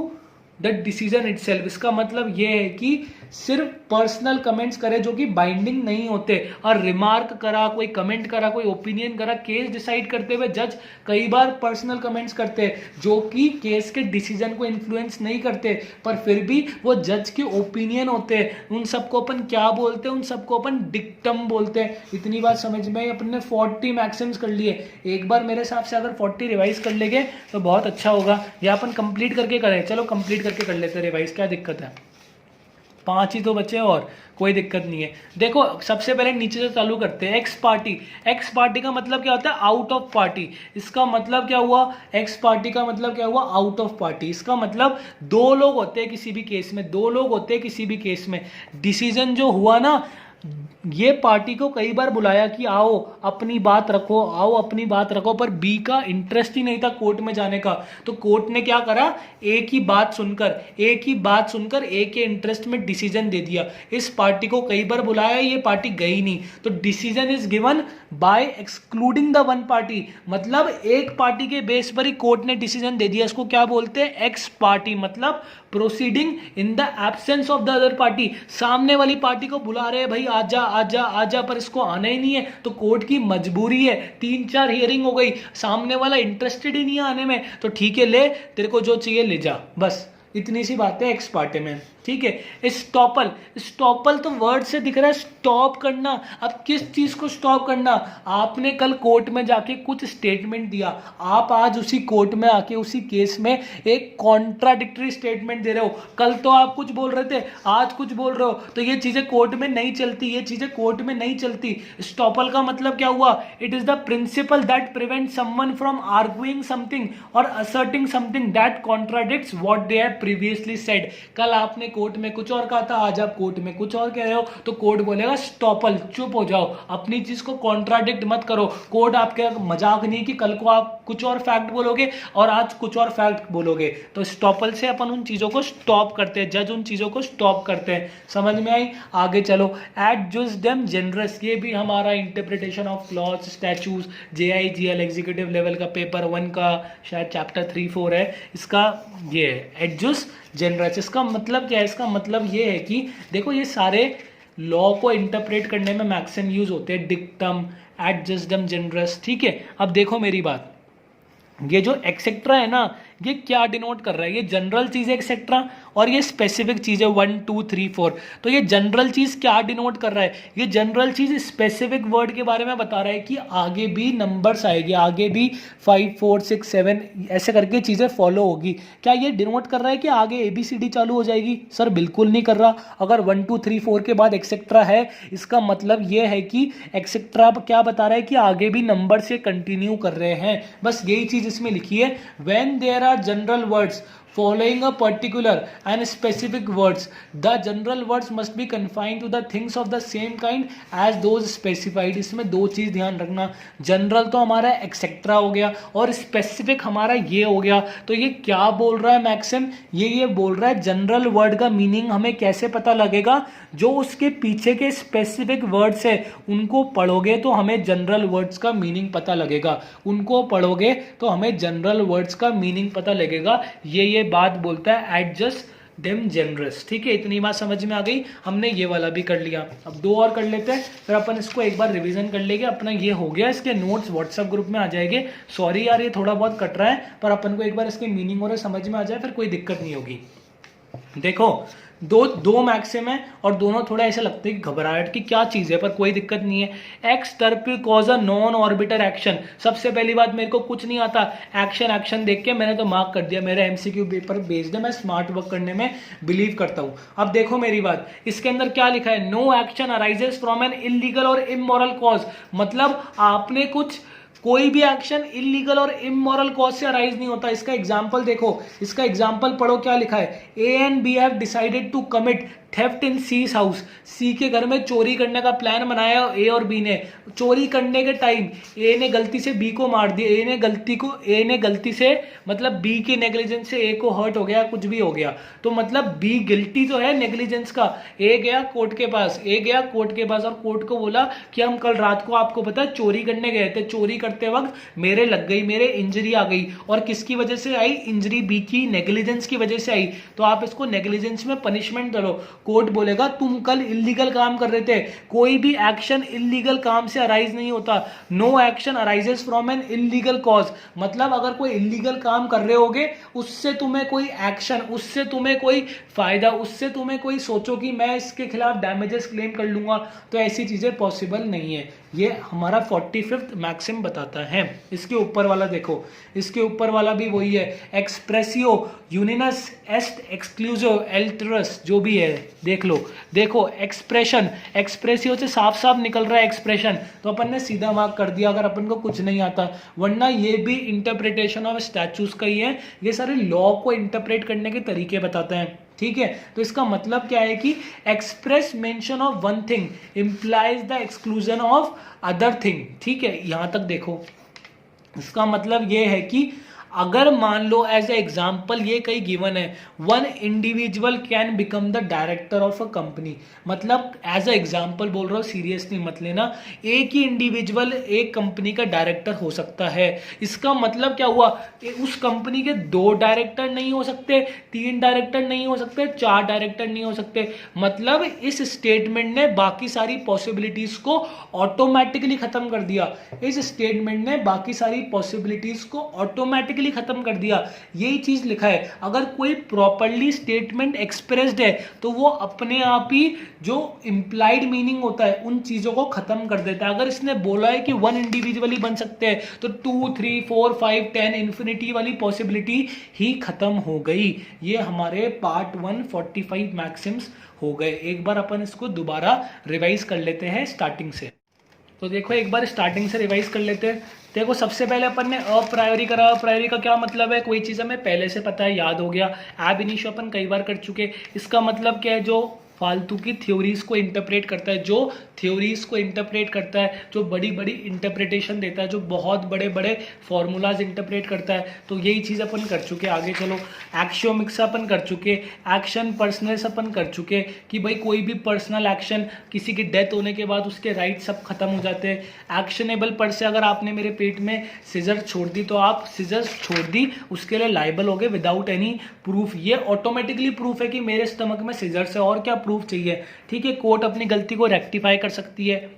the decision itself. इसका मतलब ये है कि सिर्फ पर्सनल कमेंट्स करे जो कि बाइंडिंग नहीं होते, और रिमार्क करा, कोई कमेंट करा, कोई ओपिनियन करा, केस डिसाइड करते हुए जज कई बार पर्सनल कमेंट्स करते हैं जो कि केस के डिसीजन को इन्फ्लुएंस नहीं करते, पर फिर भी वो जज के ओपिनियन होते हैं। उन सबको अपन क्या बोलते हैं? उन सबको अपन डिक्टम बोलते हैं। इतनी बात समझ में आई। अपने 40 मैक्सिम्स कर लिए। एक बार मेरे हिसाब से अगर 40 रिवाइज कर लेंगे तो बहुत अच्छा होगा, या अपन कंप्लीट करके करें। चलो कंप्लीट करके कर लेते हैं रिवाइज, क्या दिक्कत है? 5 ही तो बचे और कोई दिक्कत नहीं है। देखो सबसे पहले नीचे से चालू करते हैं। एक्स पार्टी, एक्स पार्टी का मतलब क्या होता है? Out of party. इसका मतलब क्या हुआ? एक्स पार्टी का मतलब क्या हुआ? Out of party. इसका मतलब 2 लोग होते हैं किसी भी केस में, 2 लोग होते हैं किसी भी केस में। डिसीजन जो हुआ ना, ये पार्टी को कई बार बुलाया कि आओ अपनी बात रखो, आओ अपनी बात रखो, पर बी का इंटरेस्ट ही नहीं था कोर्ट में जाने का। तो कोर्ट ने क्या करा? ए की बात सुनकर ए के इंटरेस्ट में डिसीजन दे दिया। इस पार्टी को कई बार बुलाया, ये पार्टी गई नहीं, तो decision is given by excluding the one party. मतलब एक पार्टी के बेस पर ही कोर्ट ने डिसीजन दे दिया। इसको क्या बोलते हैं? Ex parte. मतलब proceeding in the absence of the other party. सामने वाली पार्टी को बुला रहे हैं, भाई आजा आजा आजा, पर इसको आना ही नहीं है, तो कोर्ट की मजबूरी है। 3-4 हियरिंग हो गई, सामने वाला इंटरेस्टेड ही नहीं है आने में, तो ठीक है ले, तेरे को जो चाहिए ले जा, बस इतनी सी बात है एक्स पार्टी में। ठीक है। स्टॉपल, स्टॉपल तो वर्ड से दिख रहा है स्टॉप करना। अब किस चीज को स्टॉप करना? आपने कल कोर्ट में जाके कुछ स्टेटमेंट दिया, आप आज उसी कोर्ट में आके उसी केस में एक कॉन्ट्राडिक्टरी स्टेटमेंट दे रहे हो। कल तो आप कुछ बोल रहे थे, आज कुछ बोल रहे हो, तो ये चीजें कोर्ट में नहीं चलती, ये चीजें कोर्ट में नहीं चलती। स्टॉपल का मतलब क्या हुआ? It is the principle that prevent someone from arguing something or asserting something that contradicts what they have previously said. कल आपने कोर्ट में कुछ और कहा था, आज आप कोर्ट में कुछ और कह रहे हो, तो कोर्ट बोलेगा स्टॉपल, चुप हो जाओ, अपनी चीज को कॉन्ट्राडिक्ट मत करो। कोर्ट आपके मजाक नहीं कि कल को आप कुछ और फैक्ट बोलोगे और आज कुछ और फैक्ट बोलोगे। तो स्टॉपल से अपन उन चीजों को स्टॉप करते हैं, जज उन चीजों को स्टॉप करते हैं। समझ में आई? आगे चलो। एडजुस देम जनरस, ये भी हमारा interpretation of laws, statutes, JIGL executive level का पेपर 1 का शायद चैप्टर 3-4 है इसका। ये एडजुस जनरस, इसका मतलब क्या है? इसका मतलब ये है कि देखो ये सारे लॉ को इंटरप्रेट करने में मैक्सिम यूज होते हैं, डिक्टम, एडजस्टम, जनरस। ठीक है। अब देखो मेरी बात, ये जो एक्सेट्रा है ना, ये क्या डिनोट कर रहा है? ये जनरल चीज है एक्सेट्रा, और ये स्पेसिफिक चीज है 1 2 3 4। तो ये जनरल चीज क्या डिनोट कर रहा है? ये जनरल चीज स्पेसिफिक वर्ड के बारे में बता रहा है कि आगे भी नंबर्स आएंगे, आगे भी 5 4 6 7 ऐसे करके चीजें फॉलो होगी। क्या ये डिनोट कर रहा है कि आगे ABCD चालू हो जाएगी? सर बिल्कुल नहीं कर रहा। अगर 1 2 3 4 के बाद एक्सेट्रा है, इसका मतलब ये है कि एक्सेट्रा क्या बता रहा है कि आगे भी नंबर से कंटिन्यू कर रहे हैं। बस यही चीज इसमें लिखी है। When there are general words following a particular and specific words, the general words must be confined to the things of the same kind as those specified। इसमें 2 चीज ध्यान रखना, जनरल तो हमारा एक्सेट्रा हो गया और स्पेसिफिक हमारा ये हो गया। तो ये क्या बोल रहा है मैक्सिम? ये बोल रहा है जनरल वर्ड का मीनिंग हमें कैसे पता लगेगा? जो उसके पीछे के स्पेसिफिक वर्ड्स है उनको पढ़ोगे तो हमें जनरल वर्ड्स का मीनिंग पता लगेगा, उनको पढ़ोगे तो हमें जनरल वर्ड्स का मीनिंग पता लगेगा। ये बात बोलता है एडजस्ट देम जनरस। ठीक है, इतनी बात समझ में आ गई। हमने ये वाला भी कर लिया, अब 2 और कर लेते हैं, फिर अपन इसको एक बार रिवीजन कर लेंगे। अपना ये हो गया, इसके नोट्स व्हाट्सएप ग्रुप में आ जाएंगे। सॉरी यार ये थोड़ा बहुत कट रहा है, पर अपन को एक बार इसके मीनिंग और समझ में आ जाए फिर कोई दिक्कत नहीं होगी। देखो दो मैक्सिम है और दोनों थोड़ा ऐसा लगता है कि घबराहट की क्या चीज है, पर कोई दिक्कत नहीं है। एक्स टर्प कॉज अ नॉन ऑर्बिटर एक्शन। सबसे पहली बात, मेरे को कुछ नहीं आता, एक्शन देख के मैंने तो मार्क कर दिया, मेरा MCQ पेपर बेस्ड है, मैं स्मार्ट वर्क करने में बिलीव करता हूं। अब देखो मेरी बात, इसके अंदर क्या लिखा है? No action arises from an illegal और इमोरल कॉज। मतलब आपने कोई भी एक्शन इलीगल और इमोरल कॉज से अराइज नहीं होता। इसका एग्जांपल देखो, इसका एग्जांपल पढ़ो क्या लिखा है? A and B have decided to commit theft in C's house, C के घर में चोरी करने का प्लान बनाया ए और बी ने। चोरी करने के टाइम ए ने गलती से बी को मार दिया, ए ने गलती से मतलब बी की नेग्लिजेंस से ए को हर्ट हो गया, कुछ भी हो गया, तो मतलब बी गिल्टी तो है नेग्लिजेंस का। ए गया कोर्ट के पास और कोर्ट को बोला कि हम कल रात को आपको पता है चोरी करने गए थे, चोरी करते वक्त मेरे लग गई, मेरे इंजरी आ गई, और किसकी वजह से आई? इंजरी बी की नेग्लिजेंस की वजह से आई, तो आप इसको नेग्लिजेंस में पनिशमेंट दो। कोर्ट बोलेगा तुम कल इलीगल काम कर रहे थे, कोई भी एक्शन इलीगल काम से अराइज नहीं होता, no action arises from an illegal cause. मतलब अगर कोई इलीगल काम कर रहे होगे, उससे तुम्हें कोई एक्शन, उससे तुम्हें कोई फायदा, उससे तुम्हें कोई सोचो कि मैं इसके खिलाफ डैमेजेस क्लेम कर लूंगा, तो ऐसी चीजें पॉसिबल नहीं है। ये हमारा 45th मैक्सिम बताता है। इसके ऊपर वाला देखो, इसके ऊपर वाला भी वही है, एक्सप्रेसियो यूनिनस एस्ट एक्सक्लूसिव एल्टरस, जो भी है देख लो। देखो एक्सप्रेशन, एक्सप्रेसियो से साफ साफ निकल रहा है एक्सप्रेशन, तो अपन ने सीधा मार्क कर दिया अगर अपन को कुछ नहीं आता, वरना ये भी इंटरप्रिटेशन ऑफ स्टैचूज का ही है, ये सारे लॉ को इंटरप्रेट करने के तरीके बताते हैं, ठीक है। तो इसका मतलब क्या है कि express mention of one thing implies the exclusion of other thing, ठीक है। यहां तक देखो, इसका मतलब ये है कि अगर मान लो एज ए एग्जाम्पल ये कहीं गिवन है, one individual can become the director of a company, मतलब एज ए एग्जाम्पल बोल रहा हूँ, सीरियसली मत लेना, एक ही इंडिविजुअल एक कंपनी का डायरेक्टर हो सकता है। इसका मतलब क्या हुआ? उस कंपनी के 2 डायरेक्टर नहीं हो सकते, 3 डायरेक्टर नहीं हो सकते, 4 डायरेक्टर नहीं हो सकते। मतलब इस स्टेटमेंट ने बाकी सारी पॉसिबिलिटीज को ऑटोमेटिकली खत्म कर दिया, इस स्टेटमेंट ने बाकी सारी पॉसिबिलिटीज को ऑटोमेटिकली खत्म कर दिया। यही चीज लिखा है, अगर कोई प्रॉपर्ली स्टेटमेंट एक्सप्रेस्ड है तो वो अपने आप ही जो इंप्लाइड मीनिंग होता है उन चीजों को खत्म कर देता है। अगर इसने बोला है कि 1 इंडिविजुअली बन सकते हैं, तो 2, 3, 4, 5, 10 इन्फिनिटी वाली पॉसिबिलिटी ही खत्म हो गई। ये हमारे पार्ट 1 45 मैक्सिम्स हो गए। एक बार अपन इसको दोबारा रिवाइज कर लेते हैं स्टार्टिंग से। तो देखो एक बार स्टार्टिंग से रिवाइज कर लेते हैं। देखो सबसे पहले अपन ने अप्रायोरी करा, अप्रायोरी का क्या मतलब है? कोई चीज़ हमें पहले से पता है, याद हो गया। एब इनिशियो अपन कई बार कर चुके। इसका मतलब क्या है? जो फालतू की थ्योरीज को इंटरप्रेट करता है, जो थ्योरीज को इंटरप्रेट करता है, जो बड़ी बड़ी इंटरप्रिटेशन देता है, जो बहुत बड़े बड़े फॉर्मूलाज इंटरप्रेट करता है, तो यही चीज़ अपन कर चुके। आगे चलो, एक्शियोमिक्स अपन कर चुके, एक्शन पर्सनल्स अपन कर चुके कि भाई कोई भी पर्सनल एक्शन, किसी की डेथ होने के बाद उसके राइट सब खत्म हो जाते हैं। एक्शनेबल पर से अगर आपने मेरे पेट में सीजर छोड़ दी तो आप सीजर्स छोड़ दी, उसके लिए लाइबल हो गए विदाउट एनी प्रूफ। ये ऑटोमेटिकली प्रूफ है कि मेरे स्टमक में सीजर्स है, और क्या प्रूफ चाहिए? ठीक है, कोर्ट अपनी गलती को रेक्टिफाई कर सकती है।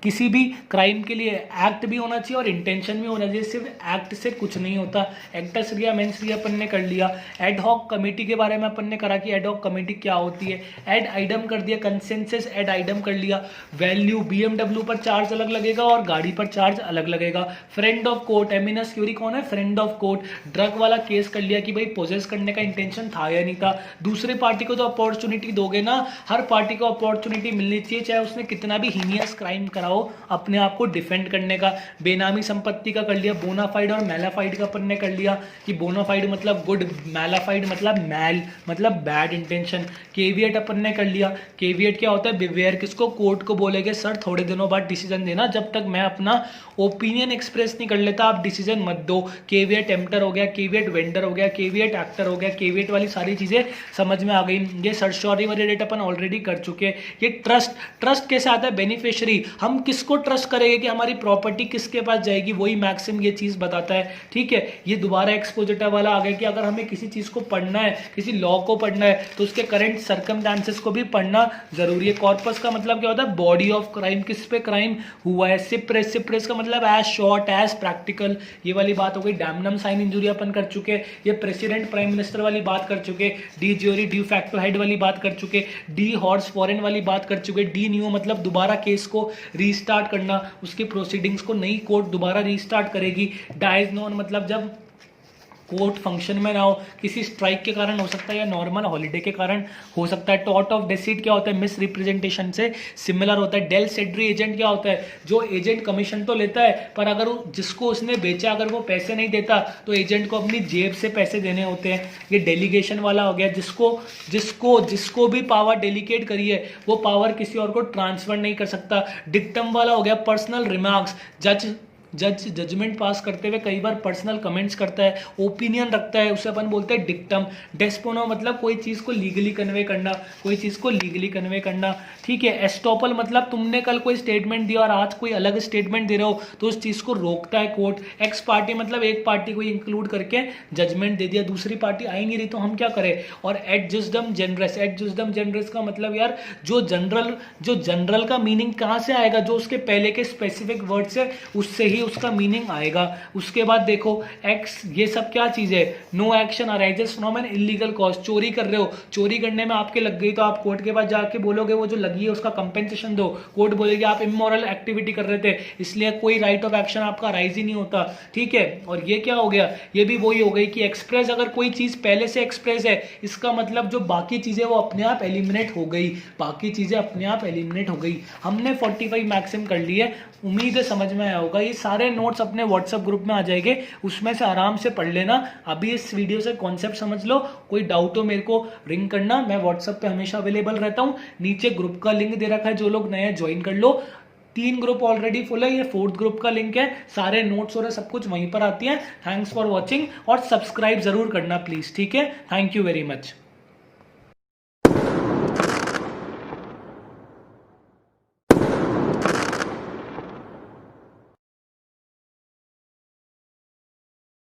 किसी भी क्राइम के लिए एक्ट भी होना चाहिए और इंटेंशन भी होना चाहिए, सिर्फ एक्ट से कुछ नहीं होता। एक्टस रिया मेंस रिया अपन ने कर लिया। एड हॉक कमेटी के बारे में अपन ने करा कि एड हॉक कमेटी क्या होती है। एड आइडम कर दिया, कंसेंसस एड आइडम कर लिया। वैल्यू, बीएमडब्ल्यू पर चार्ज अलग लगेगा और गाड़ी पर चार्ज अलग लगेगा। फ्रेंड ऑफ कोर्ट, एमिनस क्यूरी कौन है? Friend of court. ड्रग वाला केस कर लिया कि भाई पोजेस करने का इंटेंशन था या नहीं था। दूसरे पार्टी को तो अपॉर्चुनिटी दोगे ना, हर पार्टी को अपॉर्चुनिटी मिलनी चाहिए, चाहे उसने कितना भी हीनियस क्राइम करा अपने आप को डिफेंड करने का। बेनामी संपत्ति का कर लिया। बोनाफाइड और मैलाफाइड का अपन ने कर लिया कि बोनाफाइड मतलब गुड, मैलाफाइड मतलब मैल मतलब बैड इंटेंशन। केविएट अपन ने कर लिया। केविएट क्या होता है? बिवेयर। किसको? कोर्ट को बोलेगे सर थोड़े दिनों बाद डिसीजन देना, जब तक मैं अपना ओपिनियन एक्सप्रेस नहीं कर लेता आप डिसीजन मत दो। केविएट टेम्प्टर हो गया, केविएट वेंडर हो गया, केविएट एक्टर हो गया। केविएट वाली सारी चीजें समझ में आ गई। ये सर्शोरी वाली डेट अपन ऑलरेडी कर चुके। ये ट्रस्ट, ट्रस्ट कैसे आता है? बेनिफिशियरी। हम किसको ट्रस्ट करेंगे कि हमारी प्रॉपर्टी किसके पास जाएगी, वही मैक्सिम ये चीज बताता है। ठीक है, ये दोबारा एक्सपोजिटर वाला आ गया कि अगर हमें किसी चीज को पढ़ना है, किसी लॉ को पढ़ना है, तो उसके करंट सर्कमस्टेंसेस को भी पढ़ना जरूरी है। कॉर्पस का मतलब क्या होता है? बॉडी ऑफ क्राइम, किस पे क्राइम हुआ है। सिप्रेस, सिप्रेस का मतलब एज शॉर्ट एज प्रैक्टिकल, ये वाली बात हो गई। डैमनम साइन इंजुरी अपन कर चुके। ये प्रेसिडेंट प्राइम मिनिस्टर वाली बात कर चुके। D jury D facto head वाली बात कर चुके। डी हॉर्स फॉरेन वाली बात कर चुके। डी न्यू मतलब दोबारा केस को रीस्टार्ट करना, उसकी प्रोसीडिंग्स को नई कोर्ट दोबारा रीस्टार्ट करेगी। डाइज नोन मतलब जब कोर्ट फंक्शन में ना हो, किसी स्ट्राइक के कारण हो सकता है या नॉर्मल हॉलीडे के कारण हो सकता है। टॉर्ट ऑफ डेसिट क्या होता है, मिस रिप्रेजेंटेशन से सिमिलर होता है। डेल सेड्री एजेंट क्या होता है, जो एजेंट कमीशन तो लेता है पर अगर जिसको उसने बेचा अगर वो पैसे नहीं देता तो एजेंट को अपनी जेब से पैसे देने होते हैं। ये डेलीगेशन वाला हो गया, जिसको जिसको जिसको भी पावर डेलीगेट करी है वो पावर किसी और को ट्रांसफर नहीं कर सकता। डिक्टम वाला हो गया पर्सनल रिमार्क्स, जजमेंट पास करते हुए कई बार पर्सनल कमेंट्स करता है, ओपिनियन रखता है, उसे अपन बोलते हैं डिक्टम। डेस्पोनो मतलब कोई चीज़ को लीगली कन्वे करना, कोई चीज़ को लीगली कन्वे करना, ठीक है। एस्टॉपल मतलब तुमने कल कोई स्टेटमेंट दिया और आज कोई अलग स्टेटमेंट दे रहे हो तो उस चीज़ को रोकता है कोर्ट। एक्स पार्टी मतलब एक पार्टी को इंक्लूड करके जजमेंट दे दिया, दूसरी पार्टी आई नहीं रही तो हम क्या करें। और एड जुस्डम जनरस, एड जुस्डम जनरस का मतलब यार जो जनरल का मीनिंग कहाँ से आएगा, जो उसके पहले के स्पेसिफिक वर्ड्स है उससे ही उसका मीनिंग आएगा। उसके बाद देखो एक्स, ये सब क्या चीज है, no action arises from an illegal cause. चोरी कर रहे हो, चोरी करने में आपके लग गई तो आप कोर्ट के पास जाके बोलोगे वो जो लगी है उसका कंपेंसेशन दो। कोर्ट बोलेगी आप इमोरल एक्टिविटी कर रहे थे इसलिए कोई राइट ऑफ एक्शन आपका राइज ही नहीं होता, ठीक है। और ये क्या हो गया, ये भी वही हो गई कि एक्सप्रेस, अगर कोई चीज पहले से एक्सप्रेस है इसका मतलब जो बाकी चीजें वो अपने आप एलिमिनेट हो गई, बाकी चीजें अपने आप एलिमिनेट हो गई। हमने 45 मैक्सिम कर ली है, उम्मीद है समझ में आया होगा। ये सारे नोट्स अपने व्हाट्सएप ग्रुप में आ जाएंगे, उसमें से आराम से पढ़ लेना। अभी इस वीडियो से कॉन्सेप्ट समझ लो, कोई डाउट हो मेरे को रिंग करना, मैं व्हाट्सएप पे हमेशा अवेलेबल रहता हूँ। नीचे ग्रुप का लिंक दे रखा है, जो लोग नए ज्वाइन कर लो। 3 ग्रुप ऑलरेडी फुल है, ये 4th ग्रुप का लिंक है, सारे नोट्स और सब कुछ वहीं पर आती है। थैंक्स फॉर वॉचिंग और सब्सक्राइब जरूर करना प्लीज, ठीक है। Thank you very much.